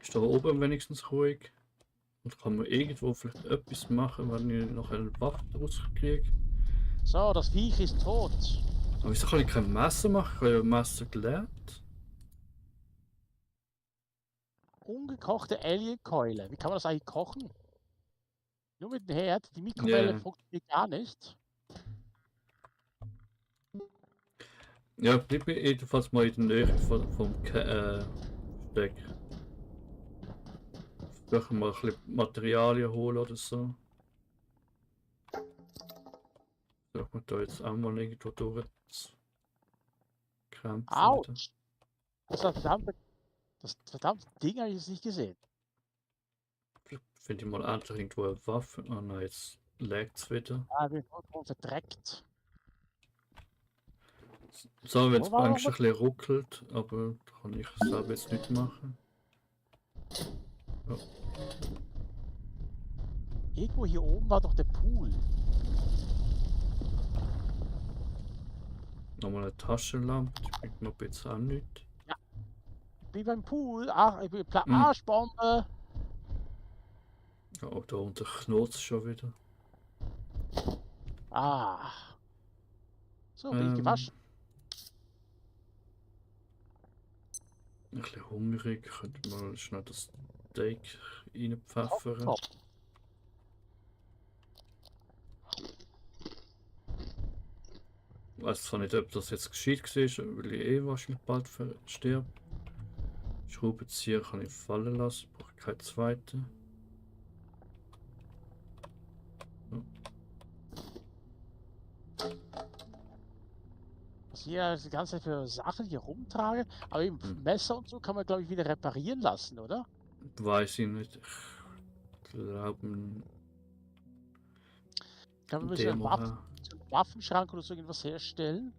Ist da oben wenigstens ruhig? Und kann man irgendwo vielleicht etwas machen, wenn ich noch eine Waffe rauskriege? So, das Viech ist tot. Aber wieso kann ich kein Messer machen? Ich habe ja Messer gelernt. Ungekochte Alien-Keule. Wie kann man das eigentlich kochen? Nur mit dem Herd. Die Mikrowelle Ja. funktioniert gar nicht. Ja, bleib mir jedenfalls mal in der Nähe vom Steck. Vielleicht mal ein bisschen Materialien holen oder so. Vielleicht man da jetzt auch mal irgendwo durch kämpfen. Autsch! Das verdammte Ding habe ich jetzt nicht gesehen. Vielleicht finde ich mal endlich irgendwo eine Waffe. Ah nein, jetzt laggt es wieder. Wir wurden verdreckt. So, wenn es Wo war manchmal ein noch bisschen ruckelt, aber da kann ich es selber jetzt nicht machen. Irgendwo hier oben war doch der Pool. Nochmal eine Taschenlampe, die bringt mir ein bisschen auch nichts. Wie beim Pool. Ach, ich bin Mhm. Arschbombe. Ja, aber da unten knurrt es schon wieder. So, bin ich gewaschen. Ein bisschen hungrig, könnte mal schnell das Steak reinpfeffern. Top. Ich weiß zwar nicht, ob das jetzt gescheit war, weil ich wahrscheinlich bald sterbe. Schraubenzieher kann ich fallen lassen, brauche keine zweite. Was hier die ganze Zeit für Sachen hier rumtrage. Aber eben Messer und so kann man, glaube ich, wieder reparieren lassen, oder? Weiß ich nicht. Ich glaube, Kann man so einen Waffenschrank oder so irgendwas herstellen?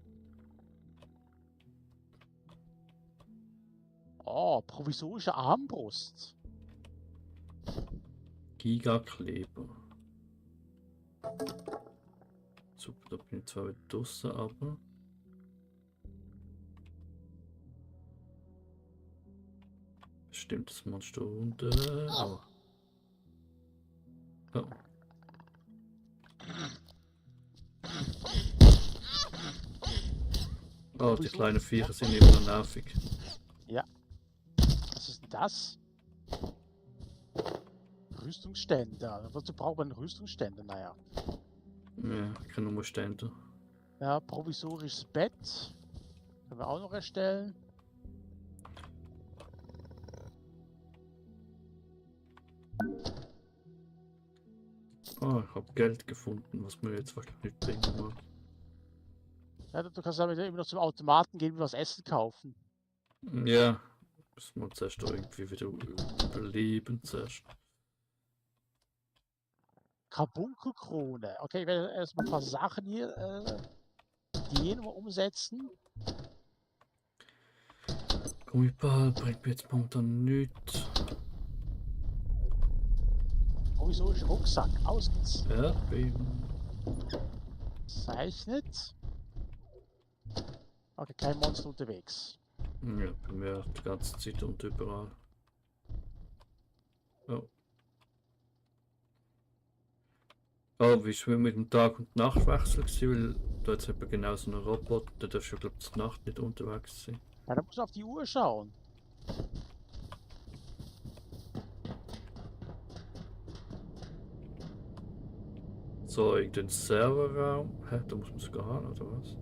Oh, provisorische Armbrust. Gigakleber. Super, da bin ich zwar wieder draussen, aber. Bestimmt das Monster unten. Oh. Oh. Oh, die kleinen Viecher sind immer noch nervig. Was ist denn das? Rüstungsständer. Wozu braucht man Rüstungsständer? Naja. Ja, ich kann nur Ständer. Ja, provisorisches Bett. Können wir auch noch erstellen. Ah, ich habe Geld gefunden, was mir jetzt wahrscheinlich nicht bringen mag. Ja, du kannst aber immer noch zum Automaten gehen und was Essen kaufen. Ja, müssen wir zuerst irgendwie wieder überleben zuerst. Karbunkelkrone. Okay, ich werde erstmal ein paar Sachen hier Ideen mal umsetzen. Gummiball bringt mir jetzt momentan nichts. Provisorischer Rucksack Erdbeben. ausgezeichnet. Okay, kein Monster unterwegs. Ja, bei mir die ganze Zeit und überall. Oh. Oh, wie schön mit dem Tag- und Nachtwechsel gewesen, weil da jetzt eben genau so ein Roboter, der darf schon glaube ich zur Nacht nicht unterwegs sein. Ja, da muss man auf die Uhr schauen. So, irgendein Serverraum. Hä, da muss man sogar haben, oder was?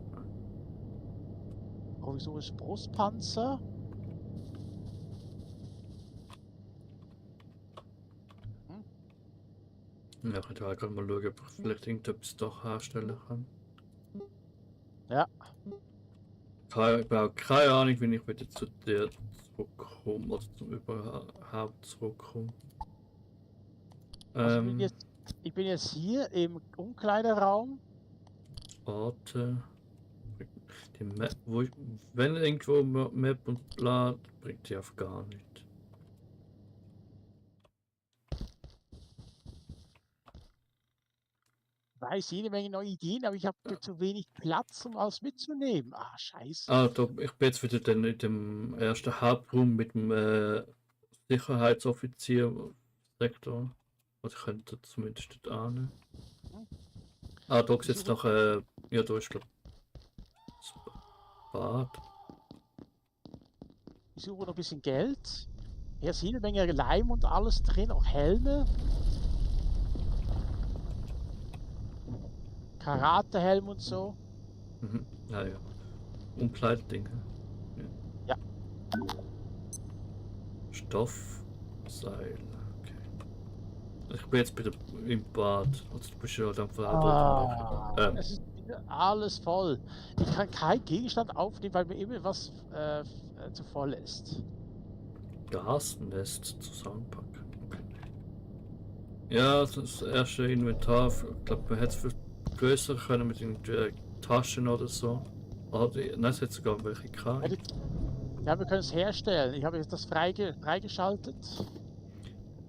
Provisorischer Brustpanzer. Ja, ich könnte gerade mal schauen, ob ich vielleicht irgendetwas doch herstellen kann. Ja. Ich habe auch keine Ahnung, wie ich wieder zu dir zurückkomme oder zum überhaupt zurückkomme. Also ich bin jetzt hier im Umkleideraum. Warte. Die Map, wenn irgendwo Map und bla, bringt die auf gar nicht. Weiß jede Menge neue Ideen, aber ich habe zu wenig Platz, um alles mitzunehmen. Ah, scheiße. Ah, da, ich bin jetzt wieder dann in dem ersten Hauptraum mit dem Sicherheitsoffizier-Sektor. Also ich könnte zumindest dort annehmen. Ah, da ist jetzt noch, ja, da ist glaube ich das Bad. Ich suche noch ein bisschen Geld. Hier ist jede Menge Leim und alles drin, auch Helme. Karatehelm und so. Mhm. Ja, ja. Umkleideding. Ja. Ja. Stoffseil. Okay. Ich bin jetzt wieder im Bad. Also du bist ja dann Ah, es ist wieder alles voll. Ich kann keinen Gegenstand aufnehmen, weil mir immer was zu voll ist. Gasnest zusammenpacken. Okay. Ja, das erste Inventar, ich glaube, man hätte es größer können mit den Taschen oder so. Nein, es hat sogar welche gehabt. Ja, wir können es herstellen. Ich habe jetzt das freigeschaltet.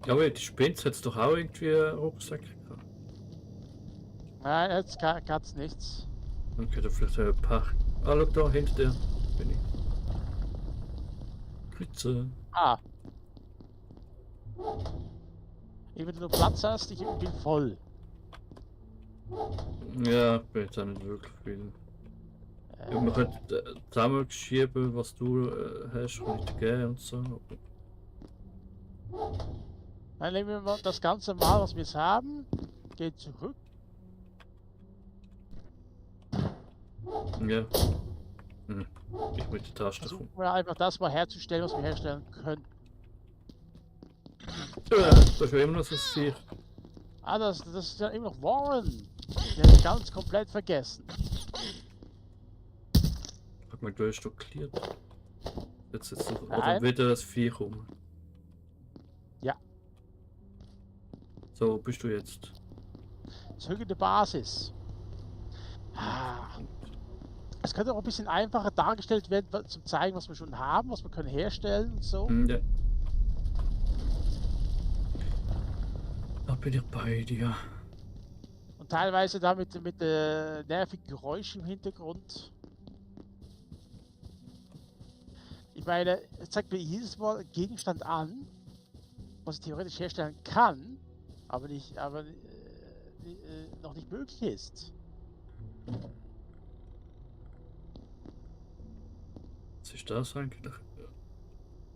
Ja, aber die Spinz hat es doch auch irgendwie Rucksäcke gehabt. Nein, jetzt kann es nichts. Okay, da vielleicht ein paar. Ah, schau da, hinter dir bin ich. Grüße. Ah. Wenn du Platz hast, ich bin voll. Ja, ich bin jetzt auch nicht wirklich viel. Ja, man könnte zusammenschieben, was du hast, kann ich dir geben und so. Dann nehmen wir mal das ganze Mal, was wir jetzt haben. Geht zurück. Ja. Hm. Ich mit der Taste Versuchen wir einfach das mal herzustellen, was wir herstellen können. Das ist ja immer noch so ein Viech. Ah, das ist ja immer noch Warren. Den habe ich ganz komplett vergessen. Hat man gleich stockiert. Jetzt ist oder Nein. wieder das Viech rum. Ja. So, wo bist du jetzt? Zurück in die Basis. Ah. Es könnte auch ein bisschen einfacher dargestellt werden, zum zeigen, was wir schon haben, was wir können herstellen und so. Hm, ja. Da bin ich bei dir. Und teilweise da mit nervigen Geräuschen im Hintergrund. Ich meine, es zeigt mir jedes Mal einen Gegenstand an, was ich theoretisch herstellen kann, aber noch nicht möglich ist. Was ist das eigentlich?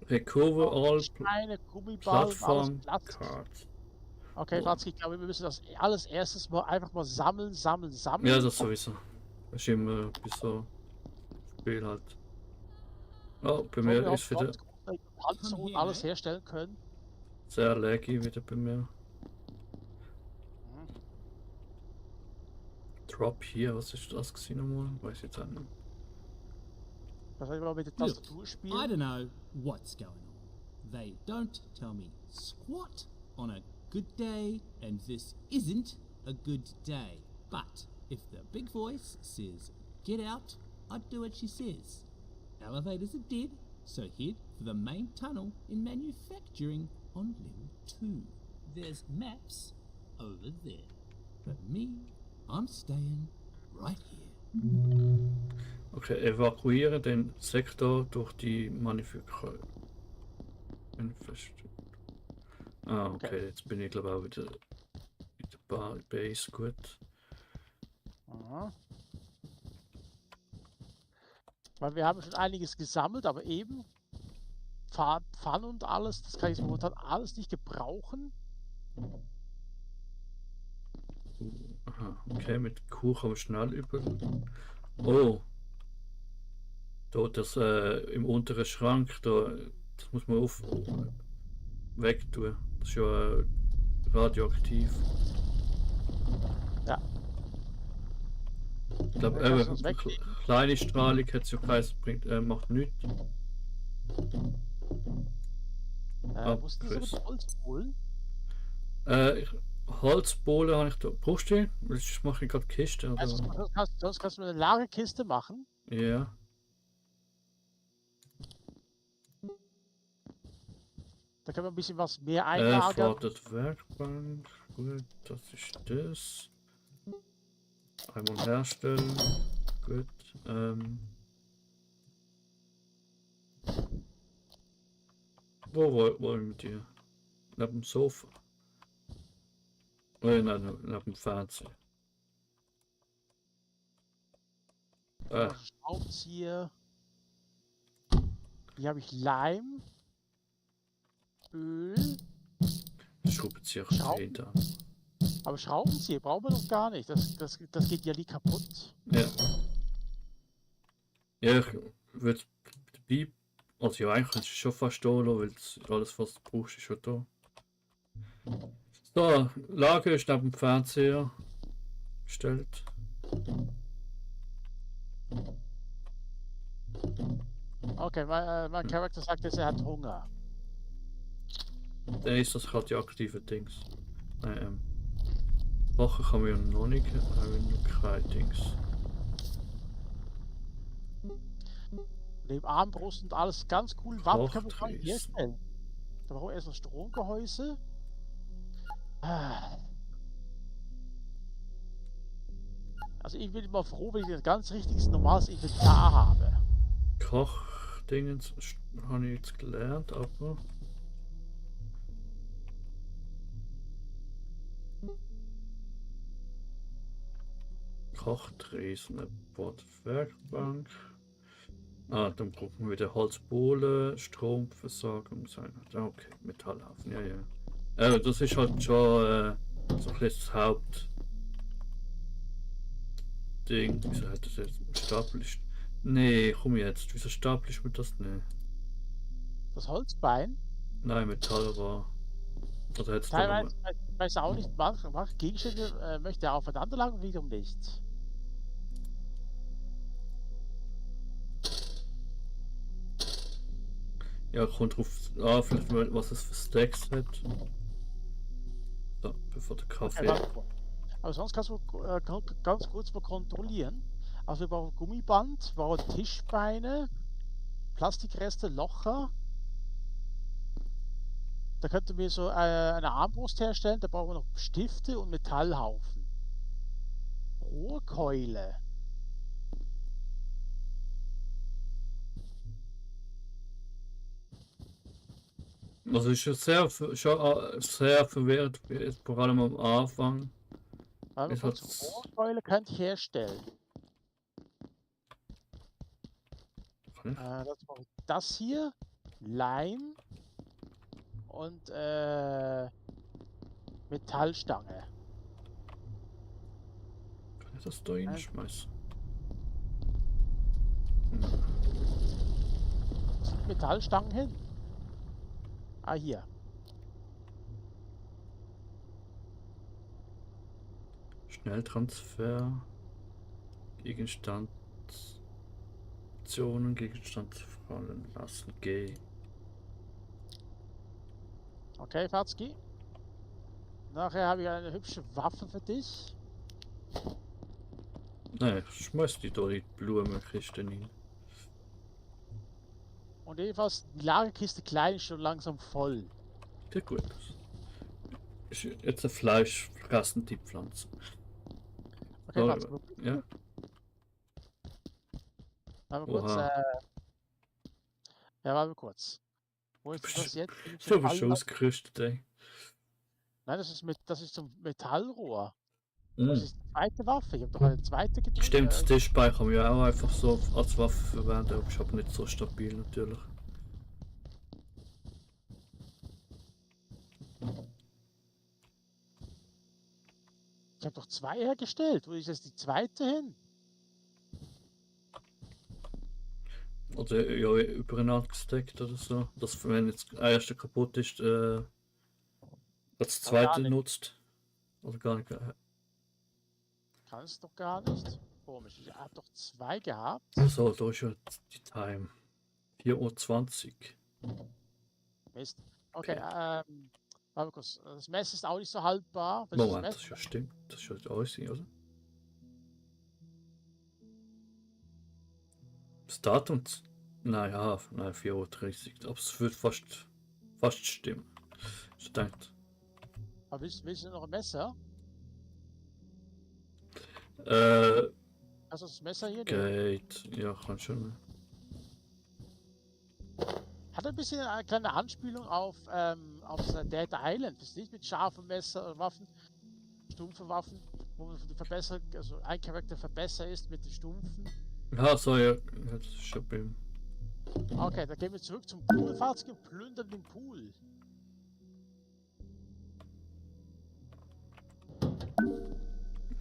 Recover all Steine, Gummiball, Plattform alles Platz. Cards. Okay, Watzki, ich glaube, wir müssen das alles erstes mal einfach mal sammeln. Ja, das sowieso. Das ist immer bei so Spiel halt. Oh, bei So mir wir ist wieder Panzer und alles herstellen können. sehr laggy wieder bei mir. Mhm. Drop hier, was ist das gewesen nochmal? Weiß jetzt auch nicht. Das soll ich mal mit der Look, Tastatur I spielen. don't know what's going on. They don't tell me squat on a good day, and this isn't a good day. But if the big voice says get out, I'd do what she says. Elevators are dead, so head for the main tunnel in manufacturing on level 2. There's maps over there. But me, I'm staying right here. Okay, evakuiere den Sektor durch die Manufaktur. Ah, okay, Okay. jetzt bin ich glaube auch wieder in der Base, gut. Aha. Weil wir haben schon einiges gesammelt, aber eben Pfannen und alles, das kann ich momentan alles nicht gebrauchen. Aha, okay, mit Kuh kann man schnell über. Oh! Da das im unteren Schrank, da, das muss man wegtun. Das ist ja radioaktiv. Ja. Ich glaube, Kannst du das wegnehmen? kleine Strahlung hat es ja geheißen, macht nichts. Musst du das mit Holz holen? Holzbohlen habe ich da. Brauchst du die? Sonst mache ich gerade Kiste. Also, Also. sonst kannst du eine Lagerkiste machen. Ja. Da können wir ein bisschen was mehr einlagern. Fordert Werkbank. Gut, das ist das. Einmal herstellen. Gut. Wo wollen wir die? Neben dem Sofa? Nein, neben dem Fernseher. Schraubenzieher. Hier habe ich Leim. Öl. Schraubenzieher Schrauben. da. Aber Schraubenzieher brauchen wir doch gar nicht. Das geht ja nie kaputt. Ja. Ja, ich würde dabei. Also ja, eigentlich kannst du schon fast da lassen, weil alles was du brauchst ist schon da. So, Lager ist neben dem Fernseher gestellt. Okay, mein Charakter sagt jetzt, er hat Hunger. Der ist das radioaktive Dings. Nein, Wachen kann man ja noch nicht, haben wir noch kein Dings. Neben Armbrust und alles ganz cool. Waffen können wir gar nicht Kochtresen. herstellen. Da brauchen wir erst noch Stromgehäuse. Also ich bin immer froh, wenn ich ein ganz richtiges normales Inventar habe. Kochdingens habe ich jetzt gelernt, aber. Kochtresen, Werkbank. Ah, dann brauchen wir wieder Holzbohlen, Stromversorgung sein. Okay, Metallhafen, ja, ja. Das ist halt schon so ein bisschen das Hauptding. Wieso hat das jetzt Stapel? Nee, komm jetzt. Wieso stapelst du mir das nicht? Das Holzbein. Nein, Metall war. Also jetzt Teilweise weiß er auch nicht, manche Gegenstände möchte er aufeinander lagern, wiederum nicht. Ja, kommt drauf an, vielleicht mal, was es für Stacks hat. So, bevor der Kaffee. Okay, aber sonst kannst du ganz kurz mal kontrollieren. Also wir brauchen Gummiband, wir brauchen Tischbeine, Plastikreste, Locher. Da könnten wir so eine Armbrust herstellen, da brauchen wir noch Stifte und Metallhaufen. Rohrkeule. Also ist schon sehr verwirrt, vor allem am Anfang. Eine Es hat- Rohrkeule könnte ich herstellen. Hm? Das hier, Leim und Metallstange. Kann ich das da reinschmeißen? die Metallstangen hin? Ah, hier. Schnelltransfer. Gegenstand. Optionen, Gegenstand fallen lassen. G. Okay, Fatzki. Nachher habe ich eine hübsche Waffe für dich. Nein, schmeiß die da in die Blumenkiste rein. Und jedenfalls, die Lagerkiste klein ist schon langsam voll. Sieht gut aus. Ist jetzt eine fleischfressende Pflanze. Okay, Oh, warte. ja. Warte mal kurz. Oha. Ja, warte mal kurz. Wo ist das jetzt? So bist du ausgerüstet, ey. Nein, das ist zum Metallrohr. Mm. Das ist die zweite Waffe. Ich habe doch eine zweite gedrückt. Stimmt, das Tischbein kann man ja auch einfach so als Waffe verwenden, aber ist aber nicht so stabil natürlich. Ich habe doch zwei hergestellt. Wo ist jetzt die zweite hin? Oder ja, übereinander gesteckt oder so. Dass wenn jetzt der erste kaputt ist, als Aber gar zweite nicht. nutzt. Oder gar nicht. Kann es doch gar nicht. Komisch. Ich habe doch zwei gehabt. So, da ist ja die Time. 4:20 Uhr. Mist. Okay, warte mal kurz. Das Messer ist auch nicht so haltbar. weil Moment, das das ist ja stimmt. Das ist ja alles, oder? Das Datum? Nein, 4:30 Uhr. Aber es wird fast stimmen. Ich denke. Aber willst du noch ein Messer? Also das Messer hier? Geht. Ja, kann schon. Hat ein bisschen eine kleine Anspielung auf Dead Island. Das ist nicht mit scharfen Messer, Waffen, stumpfe Waffen, wo man die Verbesserung, also ein Charakter verbessert ist mit den stumpfen. Ja, so, ja. Das ist schon beim. Okay, dann gehen wir zurück zum Poolfahrzeug und plündern den Pool.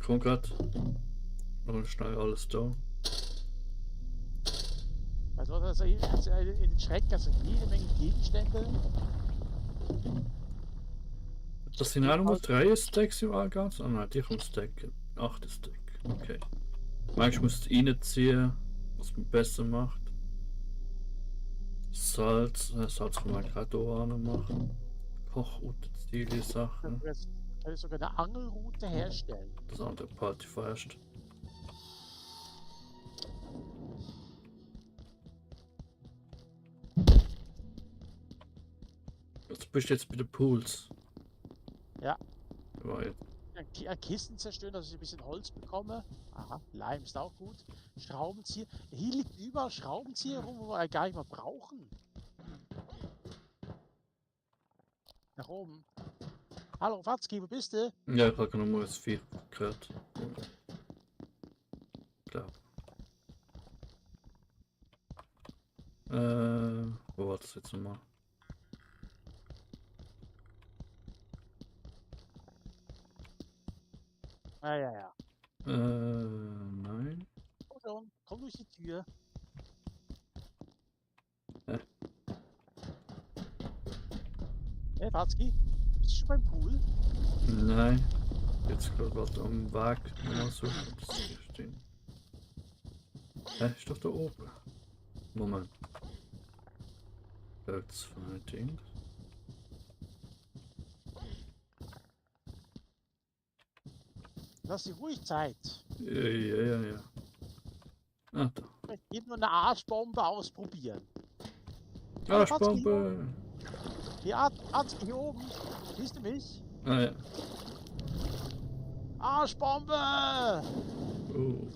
Komm grad. Noch schnell alles da. Also in den Schrecken also jede Menge Gegenstände. Das sind auch nochmal 3 Stacks im Allgas. Ah nein, die kommt Stack. 8 Stack. Okay. Manchmal musst du reinziehen, was man besser macht. Salz kann man gerade hier machen. Kochutenziele Sachen. Kann ich sogar eine Angelroute herstellen. Das andere Party vorerst. Also bist du jetzt bei den Pools? Ja. Weil Kisten zerstören, dass ich ein bisschen Holz bekomme. Aha, Leim ist auch gut. Schraubenzieher. Hier liegt überall Schraubenzieher rum, wo wir gar nicht mehr brauchen. Nach oben. Hallo, Watzki, wo bist du? ja, ich habe nochmal das 4 gehört. Klar. Wo war das jetzt nochmal? Ja. Nein. Komm schon, komm durch die Tür. Hey, Watzki, bist du schon beim Pool? Nein. Jetzt gerade was am Weg mal so. Das hier stehen. Ist doch da oben. Moment. Zwei Ding. Lass dir ruhig Zeit. Ja. Ah, da. Eben nur eine Arschbombe ausprobieren. Arschbombe! Die Arzt hier oben. Siehst du mich? Ah ja. Arschbombe! Oh.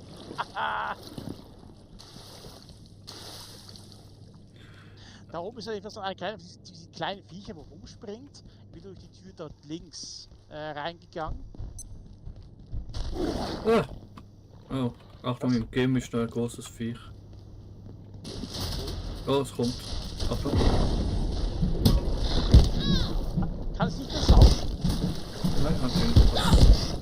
Da oben ist ja etwas so ein kleines, diese kleine Viecher, wo rumspringt. Ich bin durch die Tür dort links reingegangen. Ah. Oh, Achtung, im Game ist da ein großes Viech. Oh, es kommt. Achtung. Kann es nicht mehr saugen? Nein, hat ihn gepasst.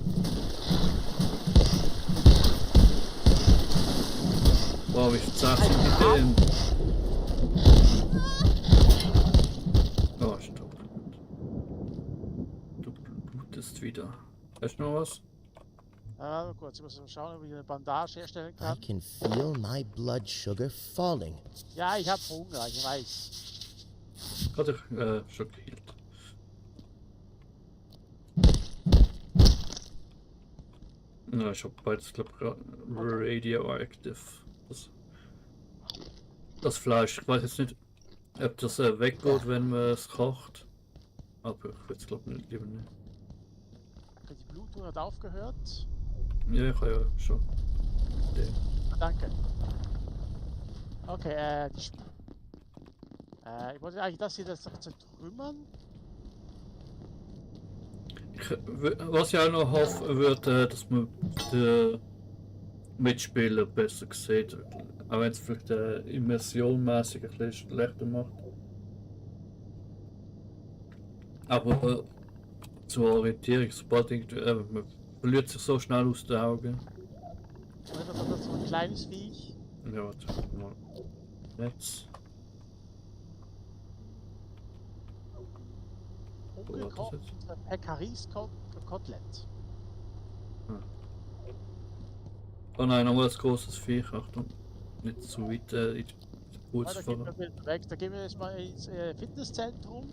Wow, wie zart sind die denn? wieder. Hast du noch was? Kurz, ich muss mal schauen, ob ich eine Bandage herstellen I kann. can feel my blood sugar falling. Ja, ich habe Hunger, ich weiß. Hat ich schon geheilt. Na, ich hab beides, glaube ich, radioactive. Das Fleisch, ich weiß jetzt nicht, ob das weggeht, wenn man es kocht. Aber ich würde es glaube ich lieber nicht. Okay, die Blutung hat aufgehört. Ja, ich habe ja schon. Den. Ah, danke. Okay, ich wollte eigentlich das hier zertrümmern. Was ich auch noch hoffe, wird, dass man die Mitspieler besser sieht. Auch wenn es vielleicht immersionmäßig ein bisschen schlechter macht. Aber zur Orientierung, sobald irgendwie, man verliert sich so schnell aus den Augen. Oder das so ein kleines Viech. Ja, warte mal. Jetzt. Umgekocht Pekaris-Kotelett. Oh nein, nochmal ein großes Viech, Achtung. Nicht zu weit in die Putz Da gehen fahren. wir weg. Da gehen wir jetzt mal ins Fitnesszentrum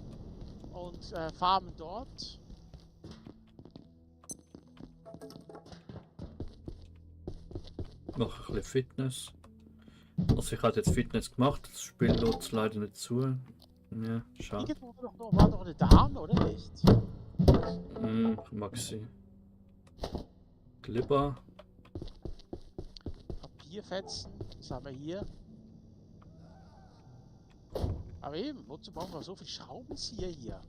und farmen dort. Mach ein bisschen Fitness. Also ich hatte jetzt Fitness gemacht, das Spiel lässt es leider nicht zu. Ja, schade. Irgendwo war doch eine Dame, oder nicht? Mag sie. Glibber. Papierfetzen, was haben wir hier? Aber eben, wozu brauchen wir so viel Schraubenzieher hier?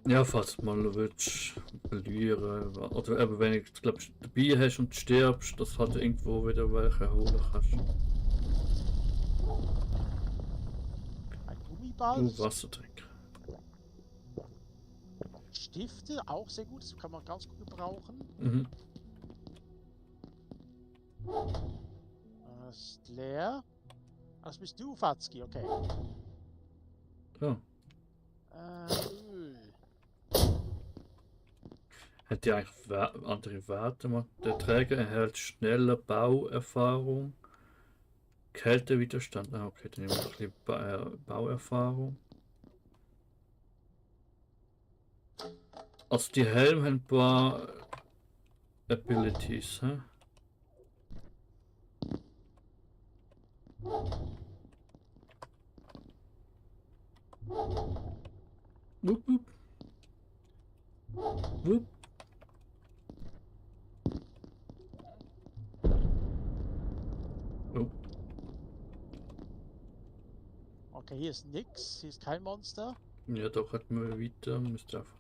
Ja, falls du mal willst verlieren. Oder eben wenn du glaub, dabei hast und stirbst, dass halt irgendwo wieder welche holen kannst. Ein Gummiball, Wasser trinken. Stifte, auch sehr gut, das kann man ganz gut gebrauchen. Mhm. Das ist leer. Das bist du, Fatzki, okay. Ja. Öl. Hat die eigentlich andere Werte? Der Träger erhält schneller Bauerfahrung. Kältewiderstand. Ah, okay, dann nehmen wir ein bisschen Bauerfahrung. Also die Helme haben ein paar Abilities, hä? Wupp, wupp. Wupp. Oh. Okay, hier ist nix, hier ist kein Monster. Ja, doch hat man weiter, müsste einfach.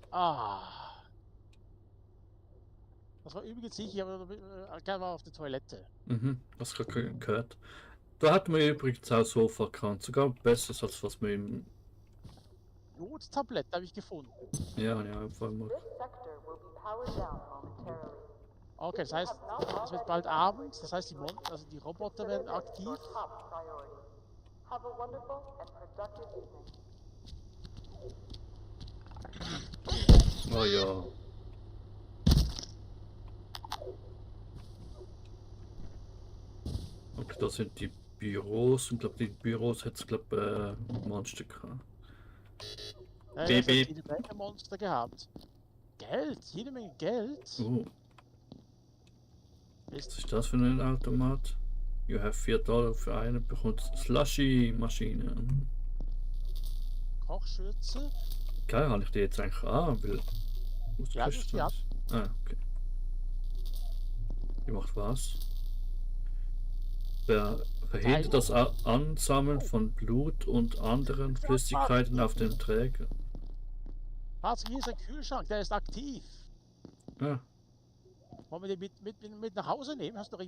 Ah. Das war übrigens ich, aber gerne mal auf der Toilette. Mhm, das gerade gehört. Da hat man übrigens auch Sofa gekannt, sogar besser als was man im. Nottablett habe ich gefunden. Ja, einfach mal. Okay, das heißt, es wird bald Abend, das heißt, die Roboter werden aktiv. Oh ja. Okay, das sind die Büros und glaube die Büros hat es glaube Monster gehabt. Ja, Beep, es hat beep. jede Menge Monster gehabt. Geld, jede Menge Geld. Oh, was Ist ist das für ein Automat? You have $4 für eine, bekommt Slushy-Maschine. Kochschürze. Geil, habe ich die jetzt eigentlich an, weil. Ja, das ist die ab. Ah, okay. Die macht was? Verhindert das Ansammeln von Blut und anderen Flüssigkeiten auf dem Träger. Warte, hier ist ein Kühlschrank, der ist aktiv. Ja, Wollen wir den mit nach Hause nehmen? Hast du noch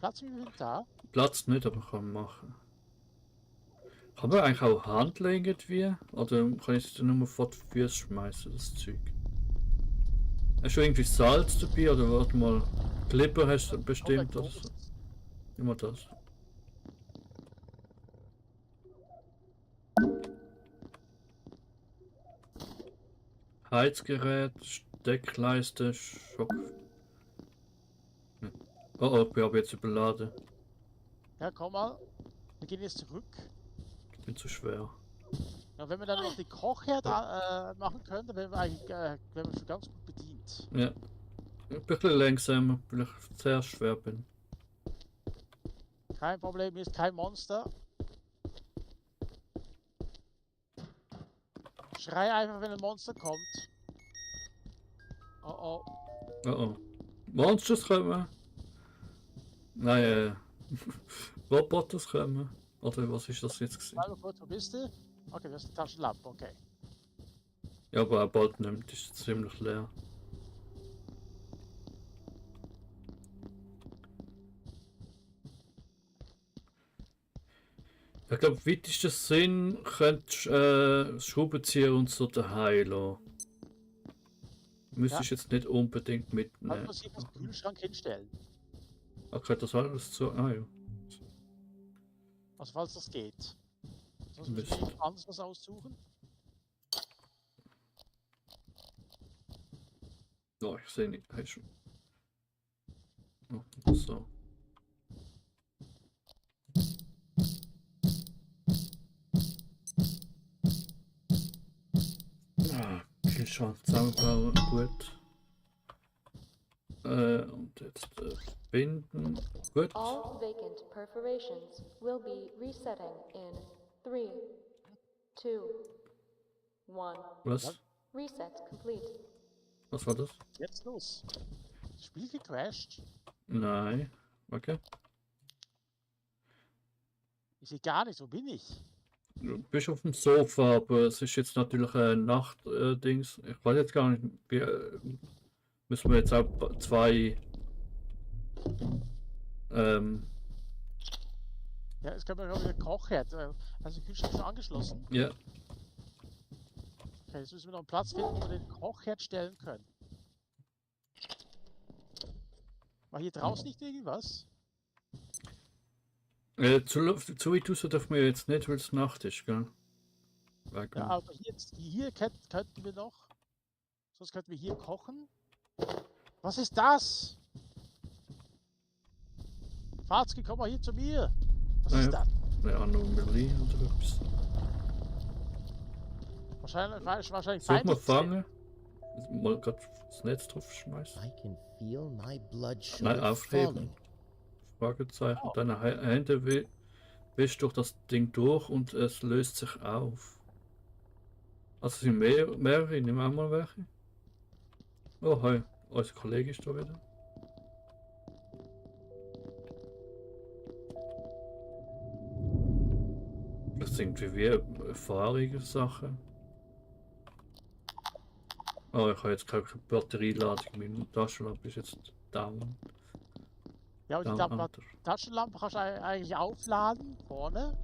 Platz im Inventar? Platz nicht, aber kann man machen. Kann man eigentlich auch handeln irgendwie? Oder kann ich es dann nur vor die Füße schmeißen, das Zeug? Hast du irgendwie Salz dabei oder warte mal, Glibber hast du bestimmt oder so? Immer das. Heizgerät, Steckleiste, Schock. Oh oh, ich habe jetzt überladen. Ja, komm mal. Wir gehen jetzt zurück. Ich bin zu schwer. Ja, wenn wir dann noch die Kochherd machen können, dann wären wir eigentlich wären wir schon ganz gut bedient. Ja. Ein bisschen langsamer, weil ich sehr schwer bin. Kein Problem, hier ist kein Monster. Schrei einfach, wenn ein Monster kommt. Oh oh. Oh oh. Monsters kommen. Nein, Roboters kommen. Oder was ist das jetzt gewesen? Warte mal kurz, wo bist du? Okay, das ist eine Taschenlampe, okay. Ja, aber auch bald nimmt, ist ziemlich leer. Ich glaube, weitesten Sinn könntest du Schraubenzieher und so daheim lassen. Müsstest jetzt nicht unbedingt Also mitnehmen. muss ich das Kühlschrank hinstellen. Okay, das alles zu. Ah ja. Also falls das geht. Sonst Mist. müssen wir anders was aussuchen. Oh, ich sehe nicht. Hey, schon. Oh, so. Ah, Kühlschrank zusammenbauen, gut. Und jetzt binden. Gut. All vacant perforations will be resetting in 3, 2, 1. Was? Reset complete. Was war das? Jetzt los. Das Spiel gecrashed. Nein. Okay. Ich sehe gar nicht, wo bin ich? Du bist auf dem Sofa, aber es ist jetzt natürlich ein Nachtdings. Ich weiß jetzt gar nicht, müssen wir jetzt auch zwei Ja, es kann man wieder Kochherd. Also Kühlschrank schon angeschlossen. ja, Okay, jetzt müssen wir noch einen Platz finden, wo wir den Kochherd stellen können. War hier draußen nicht irgendwas? zu weit raus dürfen wir jetzt nicht, weil es Nacht ist, gell? Wegen- Ja, aber hier könnten wir noch. Sonst könnten wir hier kochen. Was ist das? Farzki, komm mal hier zu mir. Was ist Ja. das? Eine Anomalie oder etwas. Wahrscheinlich Soll ich mal feindlich. fangen? Mal gerade das Netz drauf schmeißen. I can feel my blood Nein, sugar aufheben. falling. Fragezeichen. Deine Hände wischst durch das Ding durch und es löst sich auf. Also es sind mehrere, nehmen wir auch mal welche. Oh, hi, unser Kollege ist da wieder. Das sind wie Erfahrungen Sachen. Oh, ich habe jetzt keine Batterieladung. Meine Taschenlampe ist jetzt down. Ja, und die Taschenlampe kannst du eigentlich aufladen, vorne.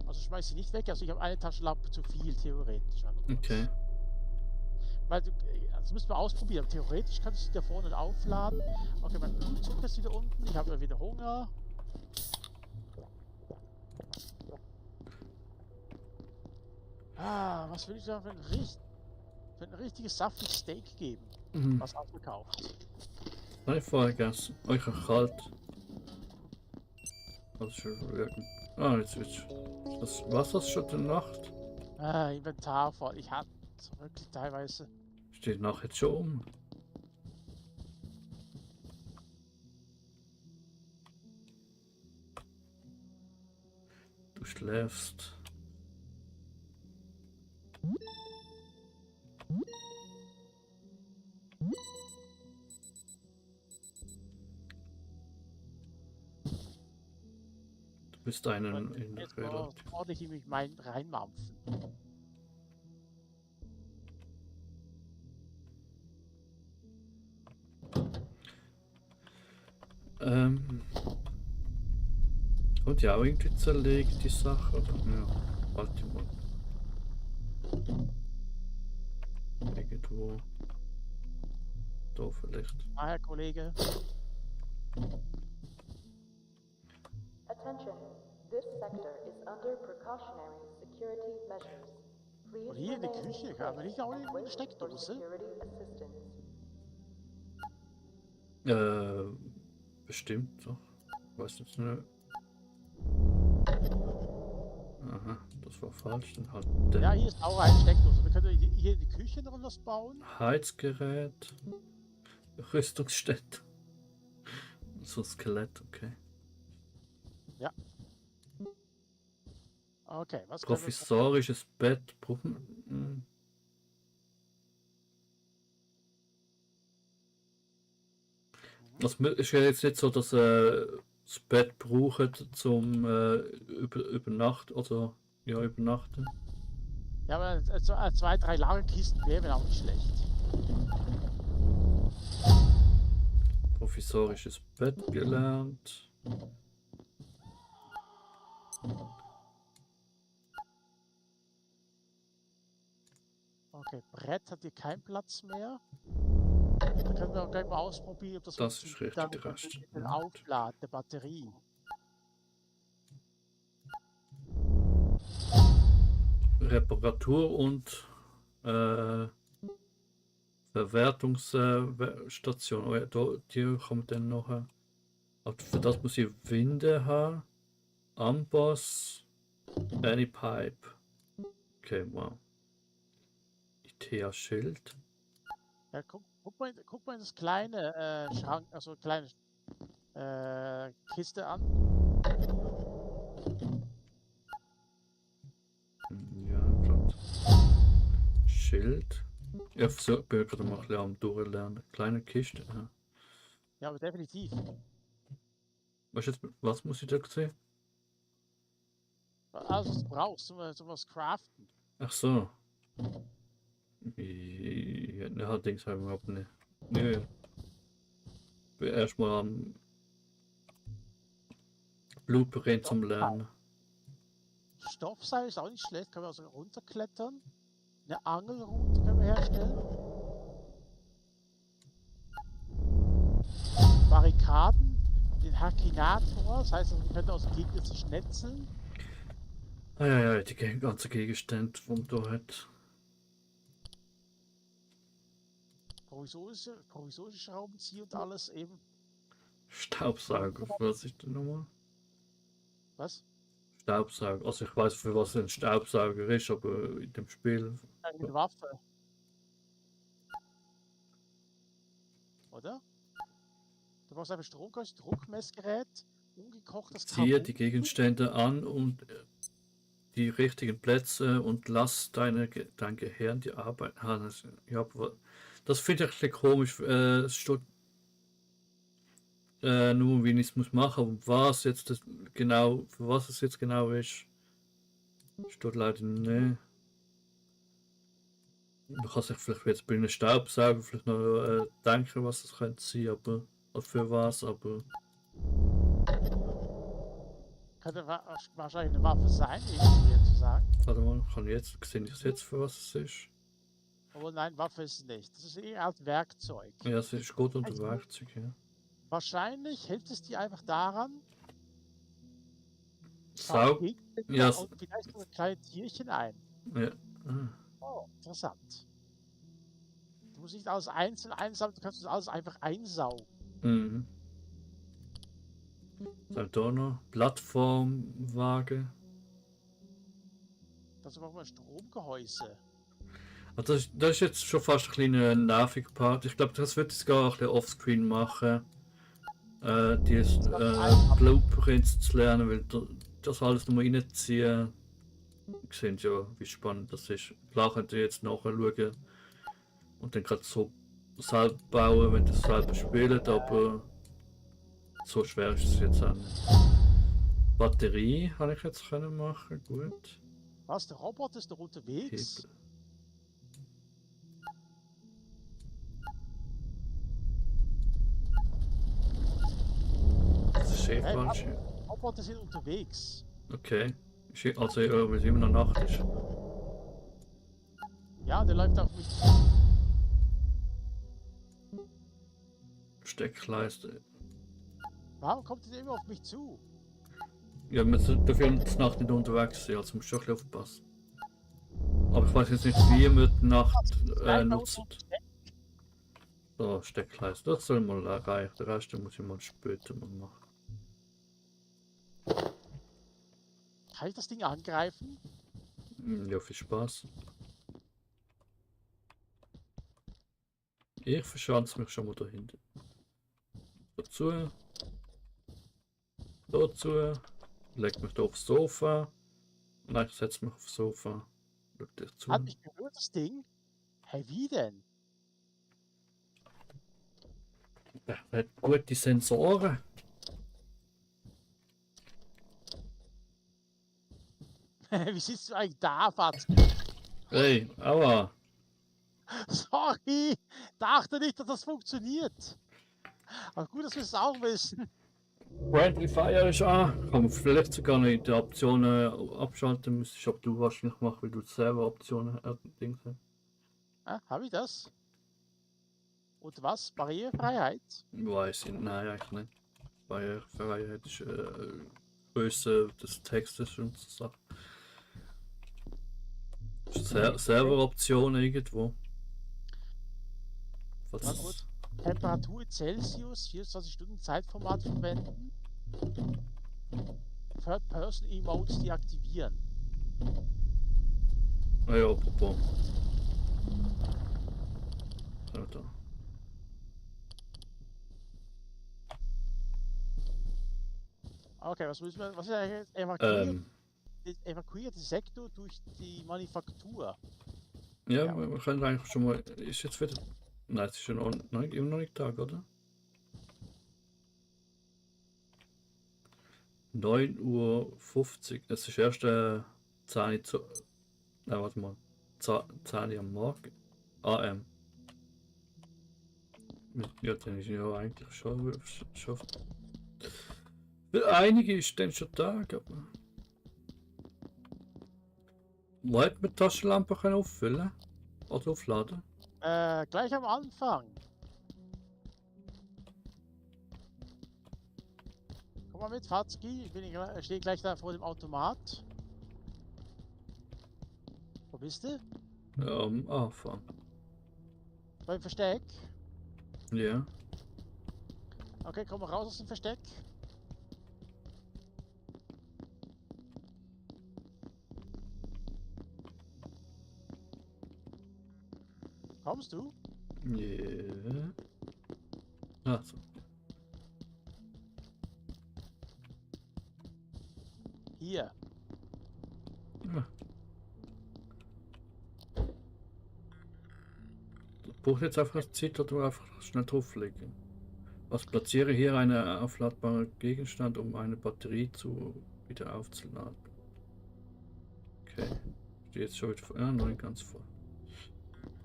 Also schmeiß sie nicht weg, also ich habe eine Taschenlampe zu viel, theoretisch. Okay. Weil das müssen wir ausprobieren. Theoretisch kannst du sie da vorne aufladen. Okay, mein Blutzucker ist wieder unten, ich habe wieder Hunger. Ah, was will ich da für ein richtiges saftiges Steak geben? Mhm. Was abgekauft. Nein, vorher gegessen. Oh, ich habe kalt. Das ist schon wirken. Ah, jetzt wird's. Was ist schon in der Nacht? Ah, Inventar voll. Ich hatte wirklich teilweise. Steht Nacht jetzt schon um. Du schläfst. Du bist einen in Jetzt relativ. ordentlich in mich reinmampfen. Und ja, auch irgendwie zerlegt die Sache, oder? Ja, warte mal. Irgendwo. Da vielleicht. Ah, Herr Kollege. Attention, this sector is under precautionary security measures. Und hier in der Küche, aber nicht auch irgendwo eine Steckdose. Bestimmt doch. Weiß jetzt nicht. Aha, das war falsch. Dann halt Ja, hier ist auch eine Steckdose. Wir können hier in die Küche noch was bauen. Heizgerät. Rüstungsstätte. So ein Skelett, okay. Okay, was können wir... Provisorisches Bett. Brauchen. Das ist ja jetzt nicht so, dass das Bett braucht zum übernachten, also ja, übernachten. Ja, aber 2, 3 Lagerkisten wären auch nicht schlecht. Provisorisches Bett gelernt. Okay, Brett hat hier keinen Platz mehr. Da können wir auch gleich mal ausprobieren, ob das Das ist funktioniert richtig, dann der Rest. mit dem Aufladen der Batterie. Reparatur und Verwertungsstation. Oh ja, die kommt dann noch. Aber für das muss ich Winde haben. Amboss. Any Pipe. Okay, wow. ITEA-Schild. Ja, guck mal in das kleine Schrank, also kleine Kiste an. Ja, gerade. Schild. Ja, so, bin gerade mal ein bisschen am Durchlernen. Kleine Kiste. Ja. Ja, aber definitiv. Was muss ich da sehen? Also, was du brauchst, zum was craften. Ach so. Ja, allerdings haben wir überhaupt nicht. Nö. Bin erstmal am Blueprint zum Lernen. Stoffseil ist auch nicht schlecht, können wir also runterklettern. Eine Angelrute können wir herstellen. Barrikaden, den Hakinator, das heißt, wir können aus dem Gegner zerschnetzeln. Ah ja, die ganzen Gegenstände, die man da hat. Provisorische Schraubenzieher und alles eben. Staubsauger, was ist denn nochmal? Was? Staubsauger. Also ich weiß, für was ein Staubsauger ist, aber in dem Spiel. Eine Waffe. Oder? Du brauchst einfach Druckmessgerät, ungekochtes Ziehe Kaffee. die Gegenstände an und die richtigen Plätze und lass dein Gehirn die Arbeit. Das finde ich ein bisschen komisch. Es steht nur, wie ich es muss machen, und was jetzt genau, für was es jetzt genau ist, steht leider nicht. Man kann sich vielleicht jetzt bei einem Staubsauger vielleicht noch denken, was das könnte sein, aber oder für was, aber Könnte wahrscheinlich eine Waffe sein, schwer zu sagen. warte mal, sehe ich jetzt für was es ist. Aber nein, Waffe ist es nicht. Das ist eher eine Art Werkzeug. Ja, es ist gut unter Werkzeug, ja. Wahrscheinlich hält es dir einfach daran, Ja, und vielleicht so ein kleines Tierchen ein. ja. Ah. Oh, interessant. Du musst nicht alles einzeln einsammeln, du kannst das alles einfach einsaugen. Mhm. Dann da noch Plattformwaage. Dazu brauchen wir Stromgehäuse. Also das ist jetzt schon fast ein kleiner nerviger Part. Ich glaube, das wird jetzt gar ein bisschen offscreen machen. Die Blueprints zu lernen, weil das alles nochmal reinziehen. Ihr seht ja, wie spannend das ist. Klar könnt ihr jetzt nachschauen und dann gerade so selber bauen, wenn ihr es selber spielt, aber so schwer ist es jetzt auch nicht. Batterie habe ich jetzt können machen, gut. Was, der Roboter ist noch unterwegs? Hebel. Das ist falsch. Roboter sind unterwegs. Okay. Also weil es immer noch Nacht ist. Ja, der läuft auf mich zu. Steckleiste. Warum kommt der immer auf mich zu? Ja, wir dürfen die Nacht nicht unterwegs sein, also musst du ein bisschen aufpassen. Aber ich weiß jetzt nicht, wie wir die Nacht nutzen. So, Steckleiste, das soll mal reichen. Den Rest muss ich mal später mal machen. Kann ich das Ding angreifen? Ja, viel Spaß. Ich verschanze mich schon mal dahinter. Dazu. Dazu. Leg mich da aufs Sofa. Nein, ich setze mich aufs Sofa. Schau dich zu. Hat mich berührt, das Ding? Hey, wie denn? Der hat gute Sensoren. Wie sitzt du eigentlich da, Fatz? Hey, aua. Sorry, dachte nicht, dass das funktioniert. Aber gut, dass wir es auch wissen. Friendly Fire ist an. Kann man vielleicht sogar noch in die Optionen abschalten. Müsstest aber du wahrscheinlich machen, weil du selber Optionen Dings hast. Ah, habe ich das? Und was? Barrierefreiheit? Weiß ich, nein, eigentlich nicht. Barrierefreiheit ist Größe des Textes und so Sachen. Serveroptionen irgendwo. Na gut. Temperatur in Celsius, 24 Stunden Zeitformat verwenden. Third Person Emotes deaktivieren. Ah ja, apropos. Ja, da. Okay, was müssen wir? Was ist eigentlich evakuiert Sektor durch die Manufaktur? Ja, Ja. wir können eigentlich schon mal. Ist jetzt wieder. Nein, es ist ja immer noch nicht Tag, oder? 9:50 Uhr. Es ist erst 10 Uhr zu. Nein, warte mal. 10 Uhr am Morgen. AM. Ja, dann ist ja eigentlich schon. Für einige ist dann schon Tag, aber. Wollt man die Taschenlampe können auffüllen? Oder aufladen? Gleich am Anfang. Komm mal mit, Fatzki. Ich stehe gleich da vor dem Automat. Wo bist du? Ja, am Anfang. Beim Versteck. Ja. Okay, komm mal raus aus dem Versteck. Kommst du? Ja. Achso. Hier. Ja. Du brauchst jetzt einfach Zeit, oder du einfach schnell drauflegen. Also platziere hier einen aufladbaren Gegenstand, um eine Batterie wieder aufzuladen. Okay. Steht jetzt schon wieder vor. Ja, noch nicht ganz voll.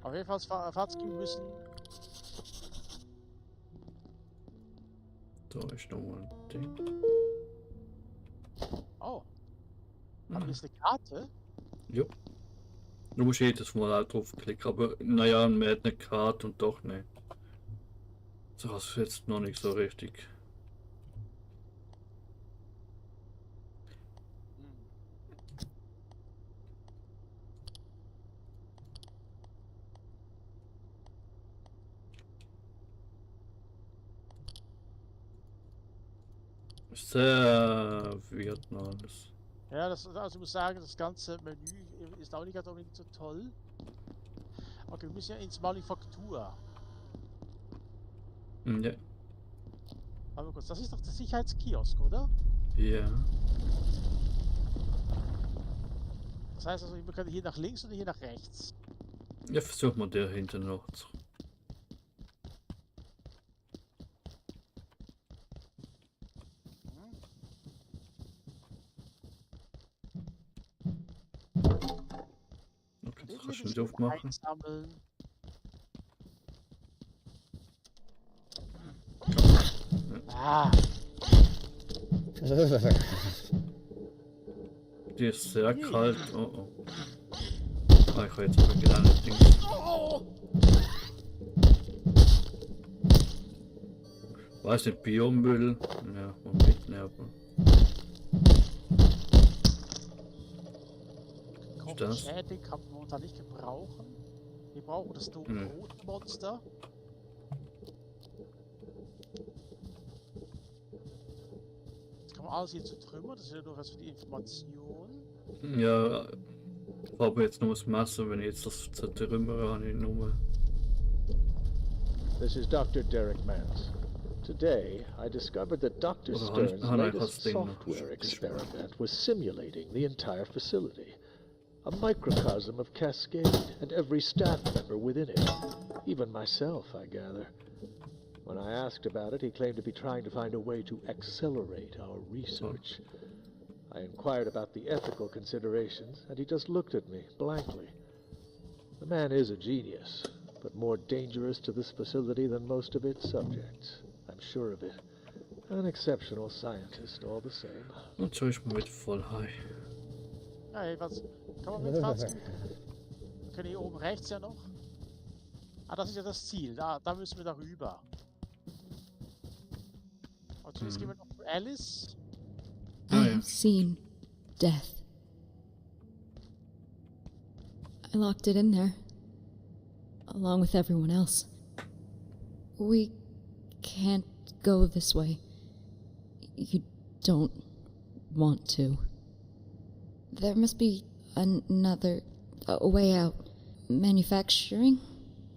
Auf jeden Fall, Fatzki, wir müssen. Da ist noch mal ein Ding. Oh. Aber hier ist eine Karte. Ja. Du musst jedes Mal auch draufklicken, aber naja, man hat eine Karte und doch nicht. So hast du jetzt noch nicht so richtig. Sehr wird noch alles. Ja, also ich muss sagen, das ganze Menü ist auch nicht ganz unbedingt so toll. Okay, wir müssen ja ins Manufaktur. Ja. Warte mal kurz, das ist doch der Sicherheitskiosk, oder? Ja. Das heißt also, wir können hier nach links oder hier nach rechts. Ja, versuch mal der hinten noch zu. Okay, das kannst du nicht aufmachen. Einsammeln. Ah, Die ist sehr kalt. Oh oh. Ah, ich habe jetzt mal wieder ein Ding. Weiß nicht, Biomüll. Ja, mal mitnehmen. Koffer ist das? Schädling kann man momentan nicht gebrauchen. Wir brauchen das Rotmonster. Das kann man alles hier zu Trümmer, das ist ja nur was für die Information. Ja, ich habe jetzt nur das Messer, wenn ich jetzt das zertrümmere, habe ich nur... This is Dr. Derek Mance. Today, I discovered that Dr. Oder Stern's nein, latest das Ding noch. software experiment was simulating the entire facility. A microcosm of Cascade and every staff member within it. Even myself, I gather. When I asked about it, he claimed to be trying to find a way to accelerate our research. I inquired about the ethical considerations, and he just looked at me blankly. The man is a genius, but more dangerous to this facility than most of its subjects. I'm sure of it. An exceptional scientist, all the same. Und so ist man wieder voll high. Ja, hey, was? Kann man mit 20 Wir können hier oben rechts ja noch. Ah, das ist ja das Ziel. Da müssen wir darüber. Und zunächst gehen wir noch zu Alice. I have seen death. I locked it in there, along with everyone else. We can't go this way. You don't want to. There must be another way out. Manufacturing?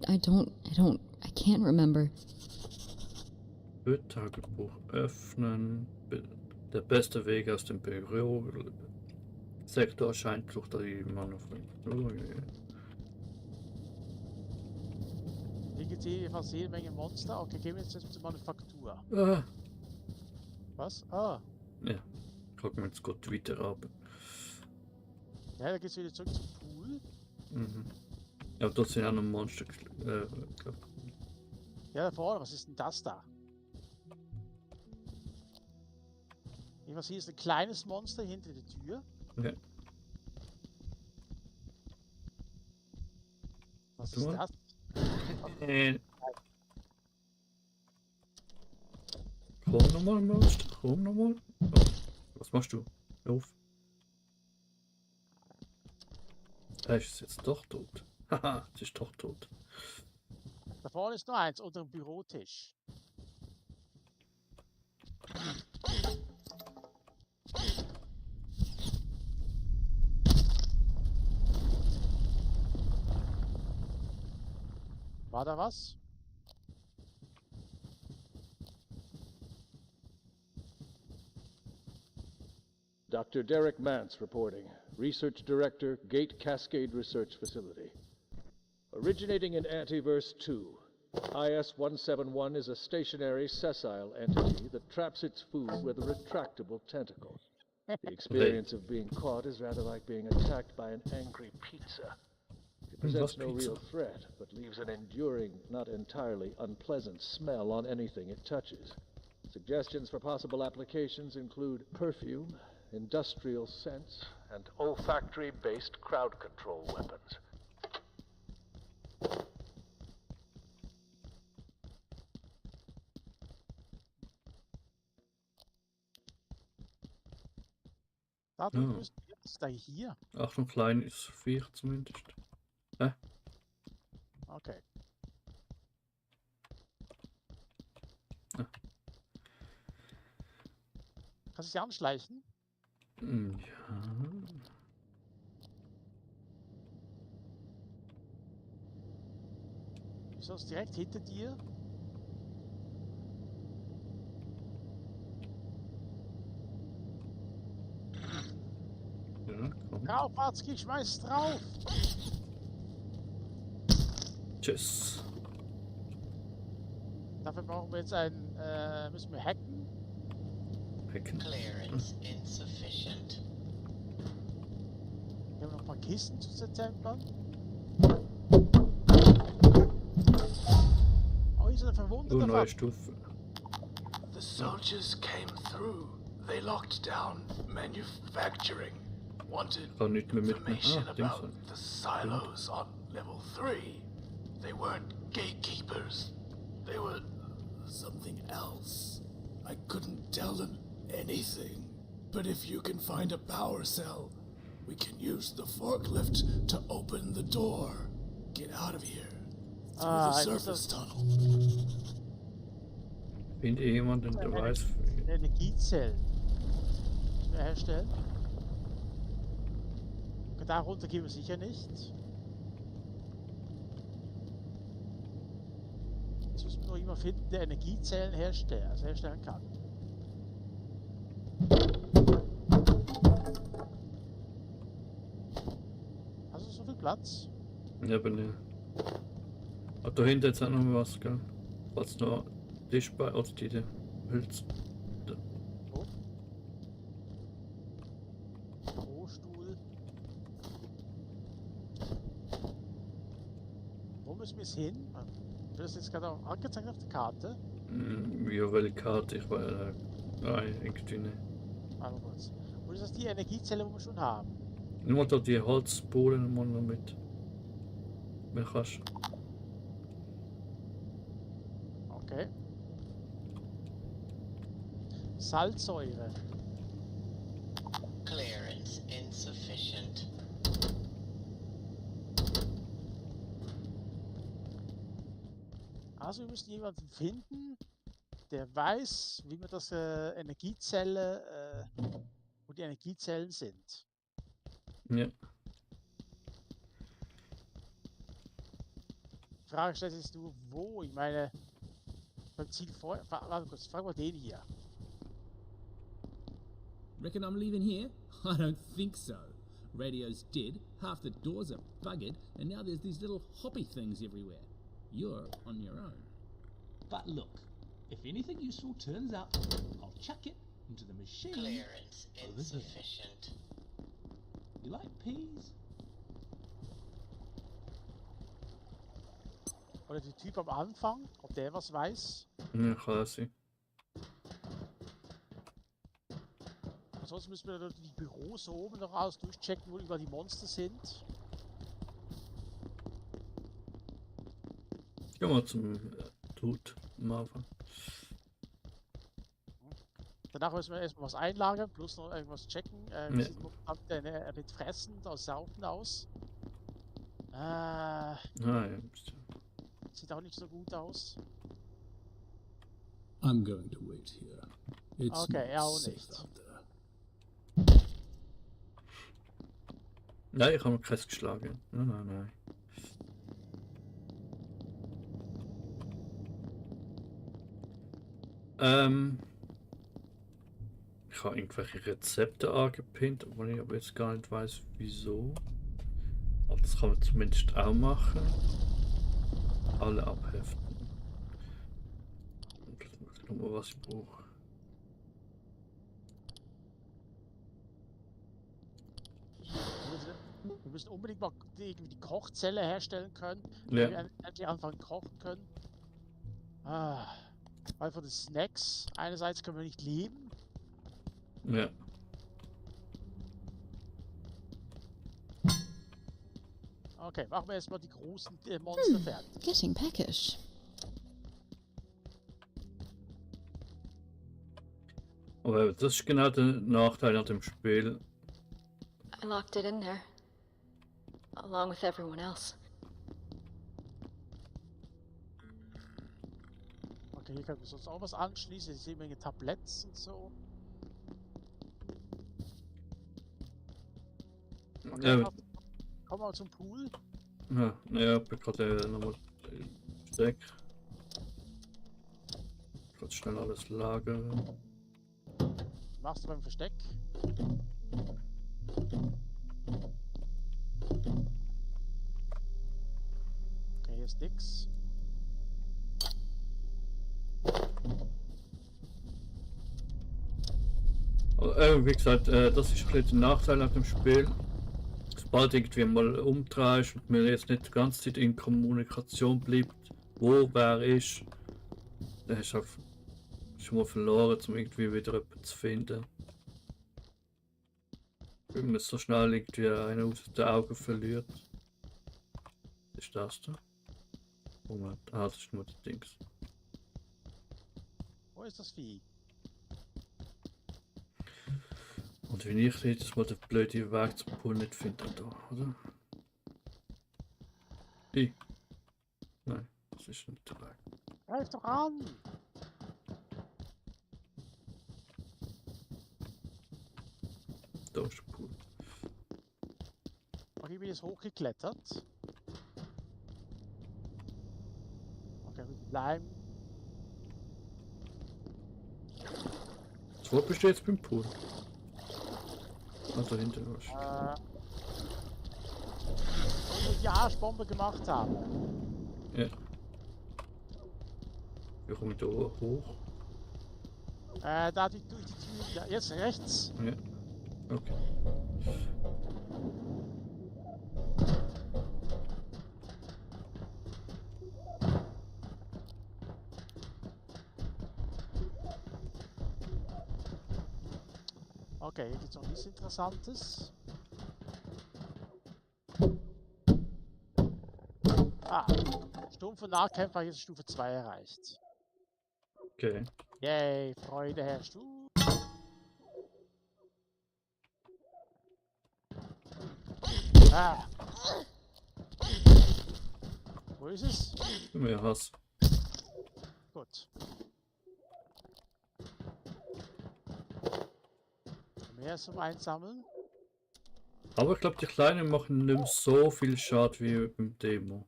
I can't remember. Tagebuch öffnen. Der beste Weg aus dem Bürosektor erscheint durch die Manufaktur. Legitim versehen Menge Monster. Okay, gehen wir jetzt zur Manufaktur. Ah. Was? Ah. Ja, gucken wir jetzt gut weiter ab. Ja, da geht's wieder zurück zum Pool. Mhm. Ja, dort sind auch noch Monster. Ja, da vorne, was ist denn das da? Was hier ist ein kleines Monster hinter der Tür. Ja. Was ist das? Komm nochmal, Monster. Komm nochmal. Oh. Was machst du? Lauf. Er ist jetzt doch tot. Haha, es ist doch tot. Da vorne ist noch eins unter dem Bürotisch. War da was? Dr. Derek Mance reporting. Research Director, Gate Cascade Research Facility. Originating in Antiverse 2, IS-171 is a stationary, sessile entity that traps its food with a retractable tentacle. The experience of being caught is rather like being attacked by an angry pizza. It presents no real threat, but leaves an enduring, not entirely unpleasant smell on anything it touches. Suggestions for possible applications include perfume, industrial scents, and olfactory-based crowd control weapons. Da drüben ist da hier. Ach, ein kleines Viech zumindest. Hä? Okay. Ah. Kannst du dich anschleichen? Ja. Wieso ist direkt hinter dir? Ja, komm. Drauf, Watzki, schmeiß drauf! Tschüss. Dafür brauchen wir jetzt müssen wir hacken. Hacken. Clearance insufficient. Wir haben noch ein paar Kisten zu zertempern. Oh, hier ist eine verwundete Neue Stufe. The soldiers came through. They locked down manufacturing. Wanted Kann nicht mehr mitnehmen. information Ah, Dings. about the silos on level 3. They weren't gatekeepers. They were something else. I couldn't tell them anything. But if you can find a power cell, We can use the forklift to open the door. Get out of here. Through the surface tunnel. Finde jemanden, der weiß. Energiezellen. Müssen wir herstellen. Darunter gehen wir sicher nicht. Jetzt müssen wir noch jemanden finden, der Energiezellen herstellen kann. Hast du so viel Platz? Ja, aber ne. Aber da hinten jetzt auch noch was, gell? Was noch Tisch bei, oder die Hülse. Bürostuhl. Wo müssen wir es hin? Wird das jetzt gerade auch angezeigt auf der Karte? Ja, welche Karte? Ich war nein, irgendwie nicht. Warte mal kurz. Wo ist das die Energiezelle, die wir schon haben? Nur da die Holzbohlen mal noch mit. Wenn du kannst. Okay. Salzsäure. Clearance insufficient. Also wir müssen jemanden finden, der weiß, wie man das Energiezelle, wo die Energiezellen sind. Ja. Die Frage stellt sich nur, wo? Ich meine, beim Ziel vorher. Warte kurz, frag mal den hier. Reckon I'm leaving here? I don't think so. Radio's dead, half the doors are buggered, and now there's these little hoppy things everywhere. You're on your own. But look, if anything useful turns up, I'll chuck it into the machine. Clearance over here. insufficient. You like peas? Oder der Typ am Anfang, ob der was weiß. Ja, kann sein. Ansonsten müssen wir die Büros oben noch aus durchchecken, wo überall die Monster sind. Gehen wir zum Tod am Anfang. Danach müssen wir erstmal was einlagern, plus noch irgendwas checken. Wie sieht momentan mit Fressen aus Saufen aus? Ah, ja. Sieht auch nicht so gut aus. I'm going to wait here. It's Okay, er not auch safe nicht. out there. Nein, ich habe noch keins geschlagen. Nein. Ich habe irgendwelche Rezepte angepinnt, obwohl ich aber jetzt gar nicht weiß, wieso. Aber das kann man zumindest auch machen. Alle abheften. Und schau mal, was ich brauche. Wir müssen unbedingt mal die Kochzelle herstellen können, Ja. damit wir endlich anfangen kochen können. Weil von den Snacks, einerseits können wir nicht leben. Ja. Okay, machen wir erstmal die großen Monster fertig. Getting peckish. Aber das ist genau der Nachteil an dem Spiel. I locked it in there. Along with everyone else. Okay, hier können wir sonst auch was anschließen. Ich sehe Menge Tabletts und so. Okay, komm mal zum Pool. Ja, naja, ich bin gerade nochmal Steck. Kurz schnell alles lagern. Machst du beim Versteck? Okay, hier ist nix. Wie gesagt, das ist ein bisschen der Nachteil an dem Spiel. Sobald irgendwie mal umdrehst und man jetzt nicht die ganze Zeit in Kommunikation bleibt, wo wer ist, dann hast du auch schon mal verloren, um irgendwie wieder jemanden zu finden. Wenn man so schnell irgendwie einen aus den Augen verliert. Was ist das da? Moment, das ist nur das Dings. Wo ist das Vieh? Und Und wenn ich jedes Mal den blöden Weg zum Pool nicht finde, da, oder? Hey. Nein, das ist nicht der Weg. Greif doch an! Da ist der Pool. Okay, ich bin jetzt hochgeklettert. Okay, wir bleiben. So bist du jetzt beim Pool. Also hinten was. Wo wir die Arschbombe gemacht haben. Ja. Wie komme ich da hoch? Da durch die Tür. Ja, jetzt rechts. Ja. Okay. Okay, hier gibt es noch nichts Interessantes. Ah, stumpfe Nahkämpfer hat jetzt Stufe 2 erreicht. Okay. Yay, Freude herrscht. Ah. Wo ist es? Mehr Hass. Gut. Mehr zum Einsammeln. Aber ich glaube, die Kleinen machen nicht mehr so viel Schaden wie beim Demo.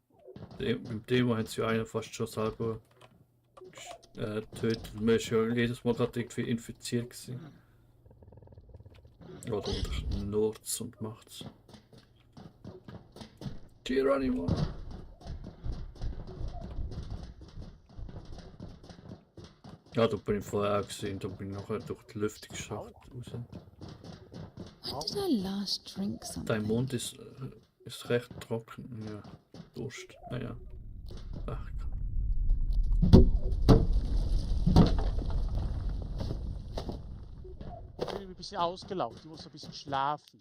Beim Demo haben sie ja einen fast schon selber getötet. Man ist ja jedes Mal gerade irgendwie infiziert gewesen. Oder nutzt und macht's. Geronimo! Ja, da bin ich vorher auch gesehen, da bin ich nachher durch die Lüftungsschacht raus. When did I last drink something? Dein Mund ist recht trocken, ja. Durst, naja. Ach, Ich bin ein bisschen ausgelaugt, ich muss ein bisschen schlafen.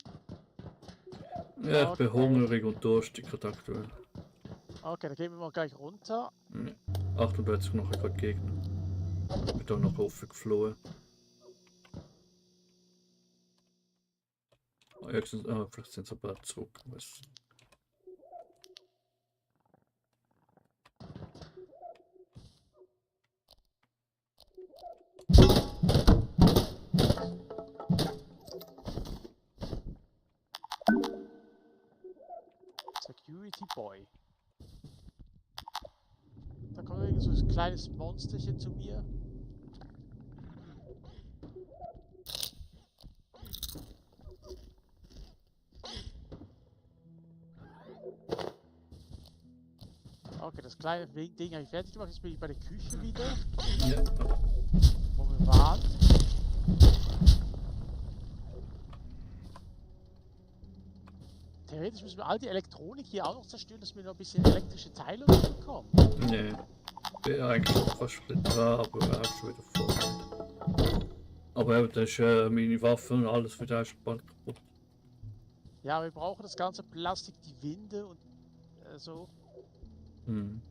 ja, ich bin hungrig und durstig gerade aktuell. Okay, dann gehen wir mal gleich runter. Ja. 38 noch gerade Gegner. Ich bin da noch hochgeflohen. Vielleicht sind sie aber zurück. Was? Security Boy. Da kommt irgend so ein kleines Monsterchen zu mir. Okay, das kleine Ding habe ich fertig gemacht. Jetzt bin ich bei der Küche wieder. Ja. Wo wir waren. Theoretisch müssen wir all die Elektronik hier auch noch zerstören, dass wir noch ein bisschen elektrische Teile bekommen. Nee. Bin eigentlich schon fast dran, aber auch schon wieder voll. Aber eben, das ist meine Waffe und alles für den Spann kaputt. Ja, wir brauchen das ganze Plastik, die Winde und so. Hm.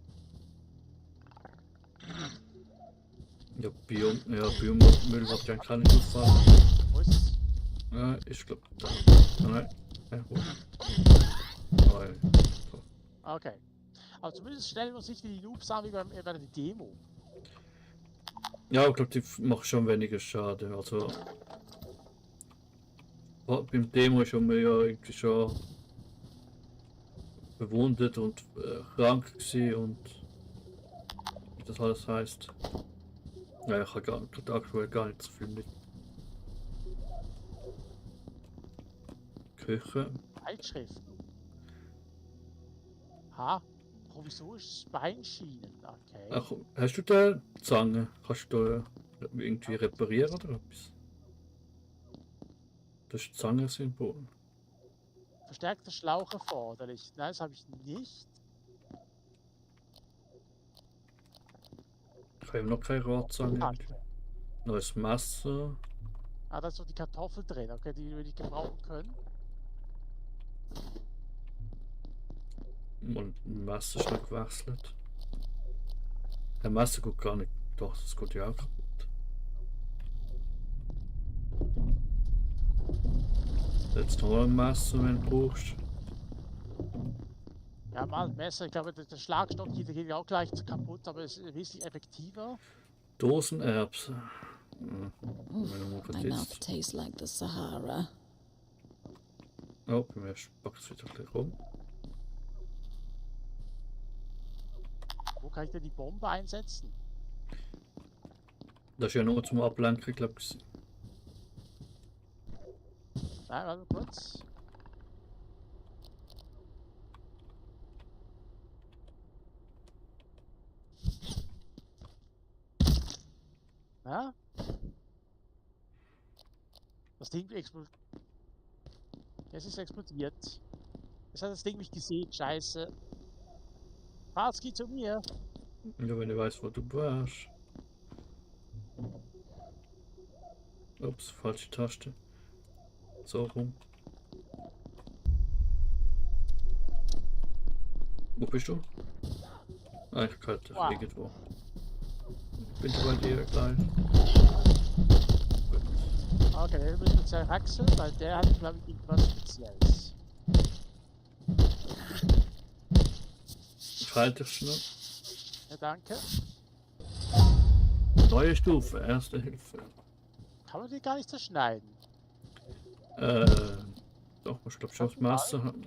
Ja, Biomüll hat ja keine Gefahr. Wo ist es? Ja, ich glaube da. Nein. Ja, wo? Nein. So. Okay. Aber zumindest stellen wir uns nicht wie die Noobs an wie bei der Demo. Ja, ich glaube, die macht schon weniger Schaden. Also beim Demo ist man ja irgendwie schon bewundet und krank gewesen und wie das alles heißt. Ja, ich habe aktuell gar nicht so viel mit. Küche. Zeitschriften. Ha, provisorisches Beinschienen. Okay. Ach, hast du da Zange? Kannst du da irgendwie reparieren oder etwas? Das ist Zangensymbol. Verstärkter Schlauch erforderlich. Nein, das habe ich nicht. Ich habe noch keine Rohrzange. Neues Messer. Ah, da ist noch die Kartoffel drin. Okay, die würde ich gebrauchen können. Und ein Messer ist noch gewechselt. Ein Messer geht gar nicht. Doch, das geht ja auch kaputt. Jetzt noch ein Messer, wenn du brauchst. Ja, mal ein Messer. Ich glaube, der Schlagstock hier, der geht ja auch gleich kaputt, aber es ist wesentlich effektiver. Dosenerbsen. Oof, my mouth tastes like the Sahara. Oh, bei mir spackt es wieder ein bisschen rum. Wo kann ich denn die Bombe einsetzen? Das ist ja nur zum Ablenken, glaube ich. Nein, warte kurz. Ja? Das Ding explodiert. Es ist explodiert. Jetzt hat das Ding mich gesehen. Scheiße. Fahrtski zu mir. Ja, wenn du weißt, wo du warst. Ups, falsche Taste. So rum. Wo bist du? Ah, ich kann Wow. irgendwo. Ich bin bei dir gleich. Okay, dann müssen wir zerhackseln, weil der hat, glaube ich, irgendwas Spezielles. Ich halte dich schnell. Ja, danke. Neue Stufe, erste Hilfe. Kann man die gar nicht zerschneiden? Doch, ich glaube schon das Messer haben.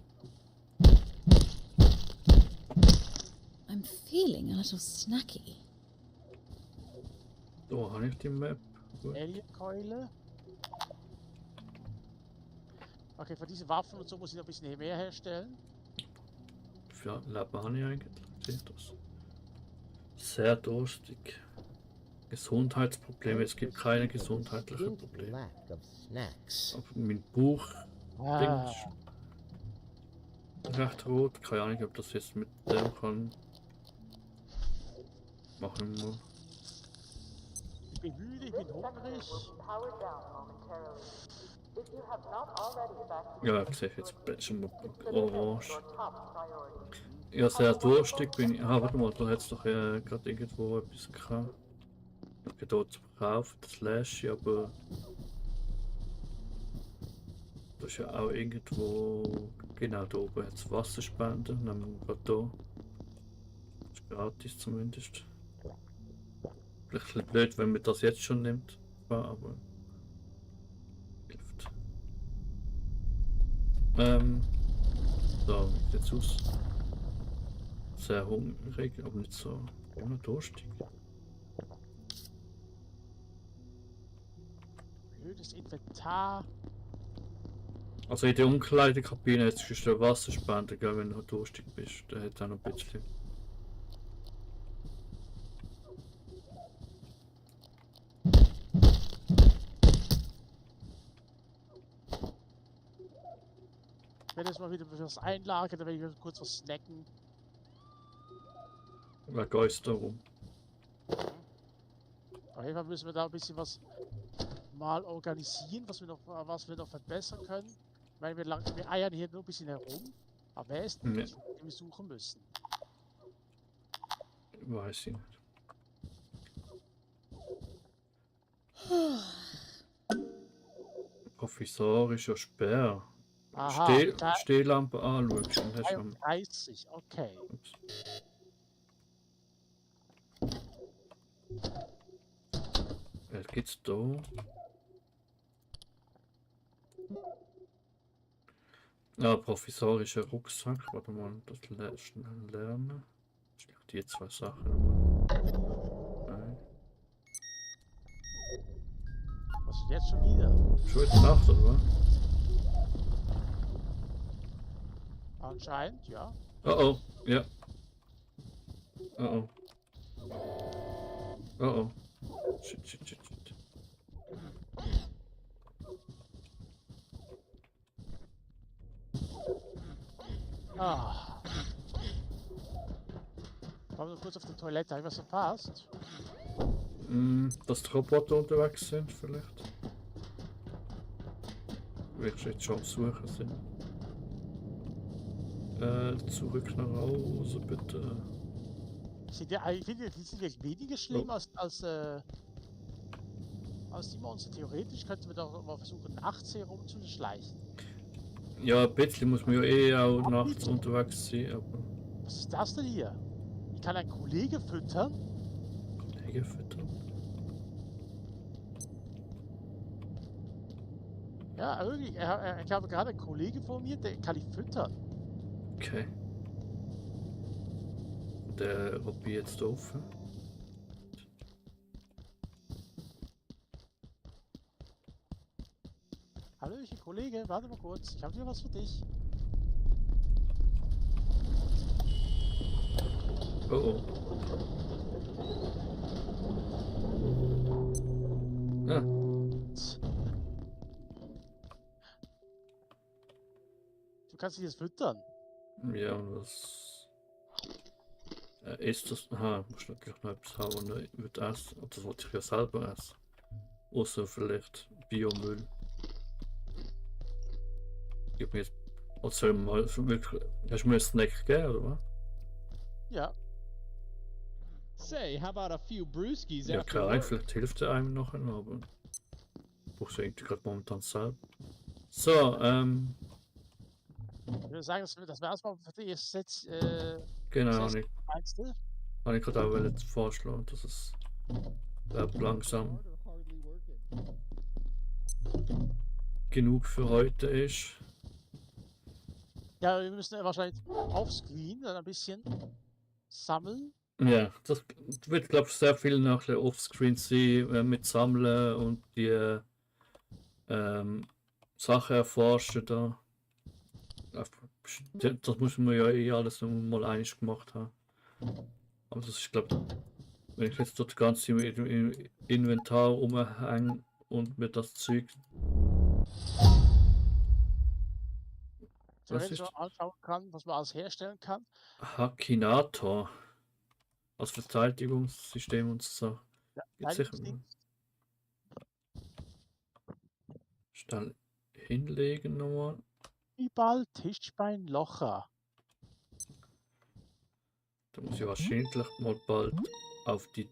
I'm feeling a little snacky. So, habe ich die Map. Gut. Alien-Keule. Okay, für diese Waffen und so muss ich noch ein bisschen mehr herstellen. Für Leben habe ich eigentlich. Seht das? Sehr durstig. Gesundheitsprobleme. Es gibt keine gesundheitlichen Probleme. Lack of snacks. Aber mein Buch Ah, ist recht rot. Keine Ahnung, ob das jetzt mit dem kann. Machen wir mal. ich bin müde, ich bin hungrig. Ja, ich sehe jetzt schon mal orange. Ja, sehr durstig bin ich. Ah, warte mal, da hat es doch gerade irgendwo etwas gehabt. Ich bin dort zu verkaufen, das Slash, aber. Das ist ja auch irgendwo. Genau, da oben hat es Wasserspender. Nehmen wir gerade da. Das ist gratis zumindest. Vielleicht ein bisschen blöd, wenn man das jetzt schon nimmt. Ja, aber. Hilft. So, wie sieht jetzt aus? Sehr hungrig, aber nicht so ohne durstig. Blödes Inventar. Also in der Umkleidekabine jetzt ist der Wasserspender, gell, wenn du durstig bist. Der hat auch noch ein bisschen. Ich werde jetzt mal wieder was einlagern, dann werde ich kurz was snacken. Wer geist darum? Auf jeden Fall müssen wir da ein bisschen was mal organisieren, was wir noch verbessern können. Ich meine, wir eiern hier nur ein bisschen herum. Aber wer ist denn Nee. den wir suchen müssen? Weiß ich nicht. Provisorischer Sperr. Aha, Stehlampe anschauen. Dann hast du am 33, okay. Ups. Was gibt's da? Ja, provisorischer Rucksack. Warte mal, das schnell lernen. Ich leg die zwei Sachen nochmal. Nein. Was ist jetzt schon wieder? Schon jetzt Nacht, oder was? Anscheinend, ja. Oh oh, ja. Oh oh. Oh oh. Shit, shit, shit, shit. Ah. Komm nur kurz auf die Toilette, habe ich was verpasst? Dass die Roboter unterwegs sind, vielleicht. Willst du jetzt schon am Suchen sind? Zurück nach Hause, bitte. Ich finde, die sind jetzt weniger schlimm als die Monster. Theoretisch könnten wir doch mal versuchen, nachts hier rumzuschleichen. Ja, ein bisschen muss man ja eh auch nachts unterwegs sein, aber Was ist das denn hier? Ich kann einen Kollege füttern? Kollege füttern. Ja, irgendwie. Ich habe gerade einen Kollege vor mir, den kann ich füttern. Okay. Der Robby jetzt offen. Hallöchen, Kollege, warte mal kurz. Ich habe hier was für dich. Oh oh. Ah, Du kannst dich jetzt füttern. ja, und was ist das? Aha, muss natürlich noch etwas haben, und ich würde essen. Und das wollte ich ja selber essen. Außer vielleicht Biomüll. Gib mir jetzt. Was soll man mal für wirklich. Hast du mir einen Snack gegeben, oder was? Ja. Say, how about a few brewskis Ja, after keine Ahnung, work? vielleicht hilft er einem noch, aber. Brauchst du eigentlich gerade momentan selber. So, Ich würde sagen, das wäre erstmal für dich jetzt. genau, das habe erste ich, Einste. habe ich gerade auch wollen vorschlagen, dass es langsam genug für heute ist. Ja, wir müssen wahrscheinlich offscreen dann ein bisschen sammeln. Ja, das wird, glaube ich, sehr viel nachher offscreen sein, mit Sammeln und die Sachen erforschen da. Das muss man ja eh alles nur mal einig gemacht haben. Aber das ist, glaube ich, wenn ich jetzt dort ganz im Inventar rumhänge und mir das Zeug. Was Theoretisch ist mal anschauen kann, was man alles herstellen kann. Hakinator als Verteidigungssystem und so. Ja, Gibt's sicher Verteidigungsdienst. schnell hinlegen nochmal. Ball, Tischbein, Locher. Da muss ich wahrscheinlich mal bald auf die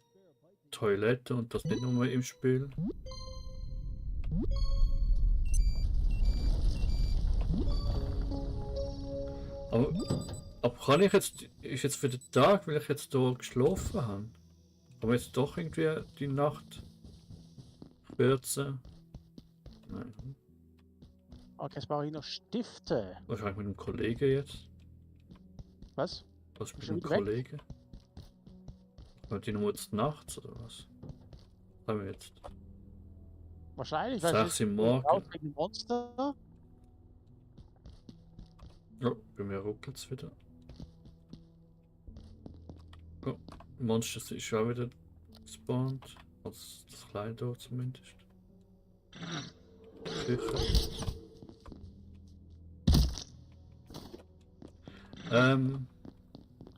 Toilette und das nicht nochmal im Spiel. Aber kann ich jetzt, ist jetzt für den Tag, weil ich jetzt da geschlafen habe, aber jetzt doch irgendwie die Nacht kürzen? Nein. Okay, jetzt brauche ich noch Stifte. Wahrscheinlich mit einem Kollegen jetzt. Was? Was mit Bist du einem wieder weg? Kollegen? Kommt die nur jetzt nachts oder was? Was haben wir jetzt? Wahrscheinlich, 6 im Morgen. wegen dem Monster. Oh, bei mir ruckelt es wieder. Oh, Monster ist auch wieder gespawnt. Also das kleine da zumindest. Küche. Habe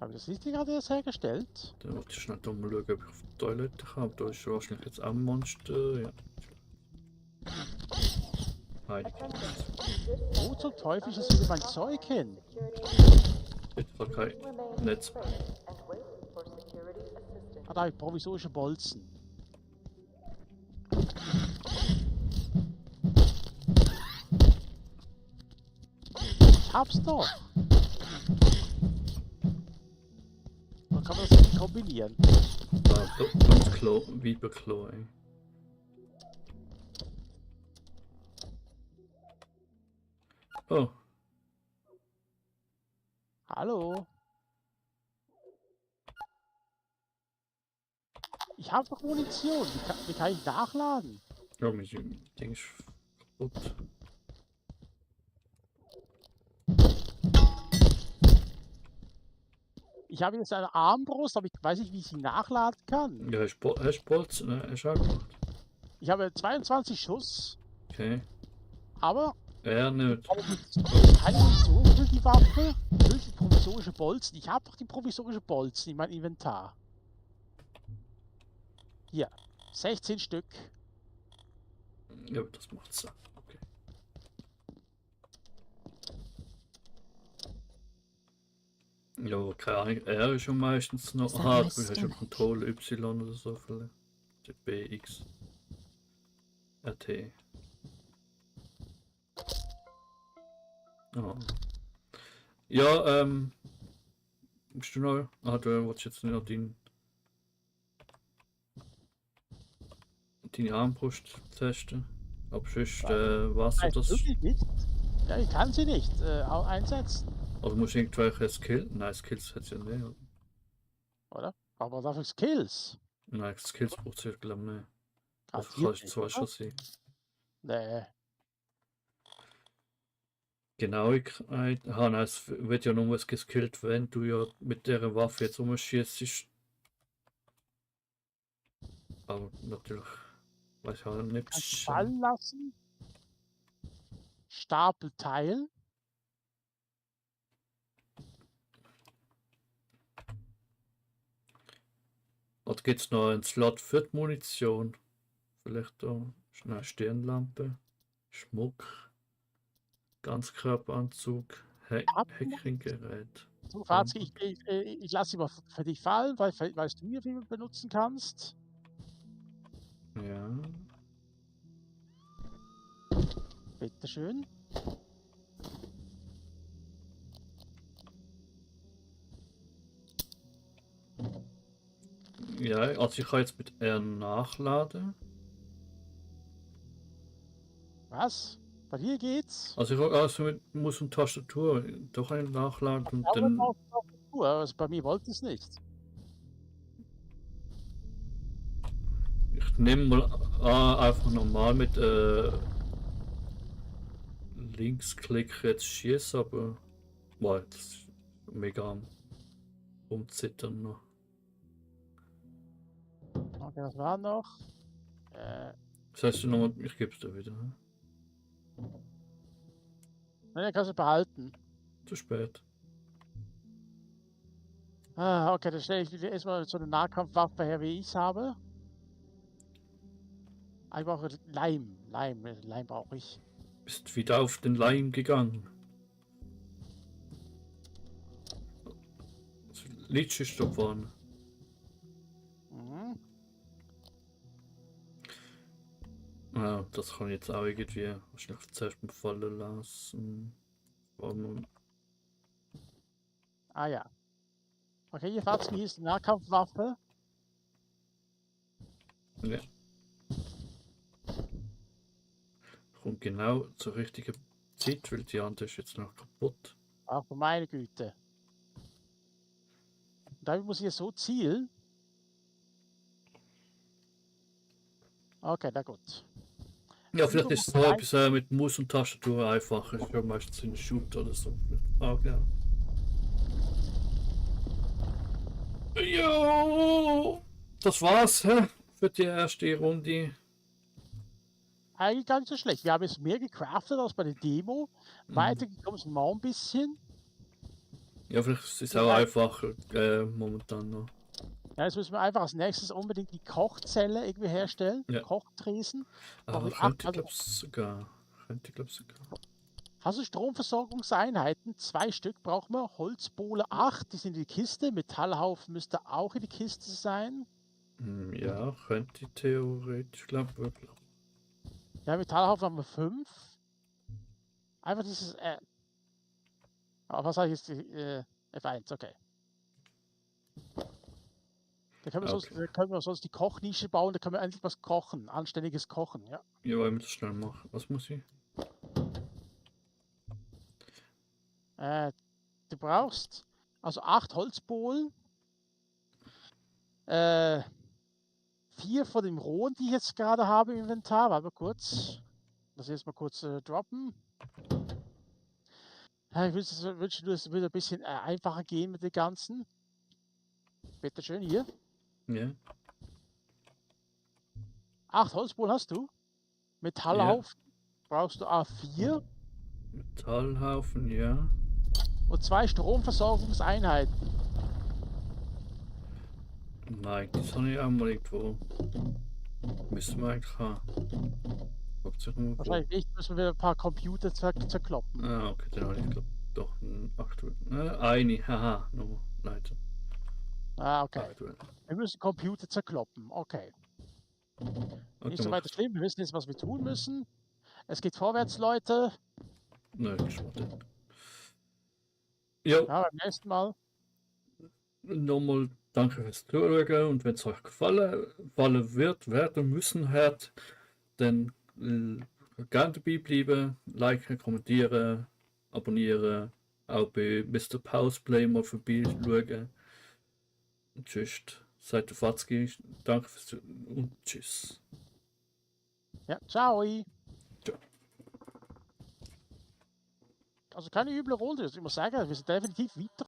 ich das nicht gerade erst hergestellt? Dann wollte ich schnell da mal schauen, ob ich auf die Toilette kann. Aber da ist wahrscheinlich jetzt auch ein Monster. Ja. Nein. Wo zum Teufel ist das wieder mein Zeug hin? Jetzt war kein Netz. Ah, da habe ich provisorische Bolzen. Ich hab's doch. Dann kann man das nicht kombinieren. Ah, das Klo, Weiberklo, ey. Oh. Hallo? Ich habe doch Munition. Wie kann ich nachladen? Ja, mein Ding ist kaputt. Ich habe jetzt eine Armbrust, aber ich weiß nicht, wie ich sie nachladen kann. Ja, hast du Bolzen, ne? Hast du auch gemacht? Ich habe 22 Schuss, Okay. aber Er nicht. keine Munition für die Waffe, für die provisorische Bolzen. Ich habe doch die provisorische Bolzen in meinem Inventar. Hier, 16 Stück. Ja, das macht Sinn. Okay. Ja, keine Ahnung. Er ist schon meistens noch. Is that Aha, my du hast ja stomach? Control Y oder so vielleicht. Die BX. RT. Ah. Ja, bist du noch? Ah, du wolltest jetzt noch deine Armbrust testen. Aber sonst, was Nein, das? wirklich nicht. Ja, ich kann sie nicht einsetzen, Also musst du irgendwelche Nein, Skills hat sie ja nicht. oder? Aber dafür Skills. Nein, Skills braucht sie, glaube ich, nicht. Das Garantiert kann nicht, zwar oder? schon sein. Nee. Genauigkeit. Nein, es wird ja nur was geskillt, wenn du ja mit der Waffe jetzt umschießt. Aber natürlich weiß ich auch nicht. Kannst du fallen lassen. Stapelteil. Oder gibt es noch einen Slot für die Munition? Vielleicht da schnell Stirnlampe, Schmuck, Ganzkörperanzug, Hackinggerät. So, Fazit, ich lasse sie mal für dich fallen, weil weißt du ja, wie du benutzen kannst. Ja. Bitteschön. Ja, also ich kann jetzt mit R nachladen. Was? Bei dir geht's? Also ich kann also mit Maus und Tastatur doch einen nachladen und Aber dann. auf Tastatur, also bei mir wollte es nicht. Ich nehme mal einfach normal mit Linksklick jetzt schießen, aber boah, das ist mega am Rumzittern noch. Okay, was war noch? Das heißt du nochmal, ich gebe es dir wieder. Ne? Nein, kannst du behalten. Zu spät. Ah, okay, dann stelle ich wieder erstmal so eine Nahkampfwaffe her, wie ich es habe. Ich brauche Leim. Leim brauche ich. Bist wieder auf den Leim gegangen. Litsch ist da vorne. Mhm. Ja, das kann ich jetzt auch irgendwie wahrscheinlich zuerst mal fallen lassen. Ah ja. Okay, hier Fatzki, hier ist die Nahkampfwaffe. Ja. Kommt genau zur richtigen Zeit, weil die andere ist jetzt noch kaputt. Ach, meine Güte. Und damit muss ich jetzt so zielen. Okay, na gut. Ja, vielleicht ist es so etwas mit Maus und Tastatur einfacher. Ich habe meistens in Shoot oder so. Ah, genau. Jo, das war's für die erste Runde. Eigentlich gar nicht so schlecht. Wir haben jetzt mehr gecraftet als bei der Demo. Weitergekommen sind wir auch ein bisschen. Ja, vielleicht ist es auch einfacher momentan noch. Ja, jetzt müssen wir einfach als nächstes unbedingt die Kochzelle irgendwie herstellen. Ja. Kochtresen. Aber könnte ich glaube sogar. Hast du Stromversorgungseinheiten? 2 Stück brauchen wir. Holzbohle 8, die sind in die Kiste. Metallhaufen müsste auch in die Kiste sein. Ja, könnte theoretisch, glaube ich, wirklich. Ja, Metallhaufen haben wir 5. Einfach dieses, aber was sage ich jetzt? F1, okay. Da können wir sonst die Kochnische bauen, da können wir endlich was kochen. Anständiges Kochen, ja. Ja, wollen wir das schnell machen. Was muss ich? Du brauchst also 8 Holzbohlen. 4 von den rohen, die ich jetzt gerade habe im Inventar. Warte mal kurz. Das jetzt mal kurz droppen. Ja, ich wünsche, es würde ein bisschen einfacher gehen mit dem Ganzen. Bitte schön, hier. Ja. 8 Holzbohlen hast du. Metallhaufen brauchst du A4. Metallhaufen, ja. Und 2 Stromversorgungseinheiten. Nein, das habe ich auch mal irgendwo. Müssen wir eigentlich haben. Wahrscheinlich nicht, müssen wir ein paar Computer zerkloppen. Ah, okay, dann habe ich glaube doch ein aktuell. Eine, haha, no, leider. Ah, okay. Aktuell. Wir müssen Computer zerkloppen, okay. Nicht so weiter schlimm, wir wissen jetzt, was wir tun müssen. Es geht vorwärts, Leute. Nein, geschmuttet. Ja, Ja, beim nächsten Mal. nochmal danke fürs Zuschauen und wenn es euch gefallen werden müssen hat, dann gerne dabei bleiben, liken, kommentieren, abonnieren, auch bei Mr. Pauseplay mal vorbeischauen. Und tschüss, seid der Fatzki, danke fürs Zuschauen und tschüss. Ja, ciao. Ciao. Also keine üble Runde, ich muss sagen, wir sind definitiv weiter.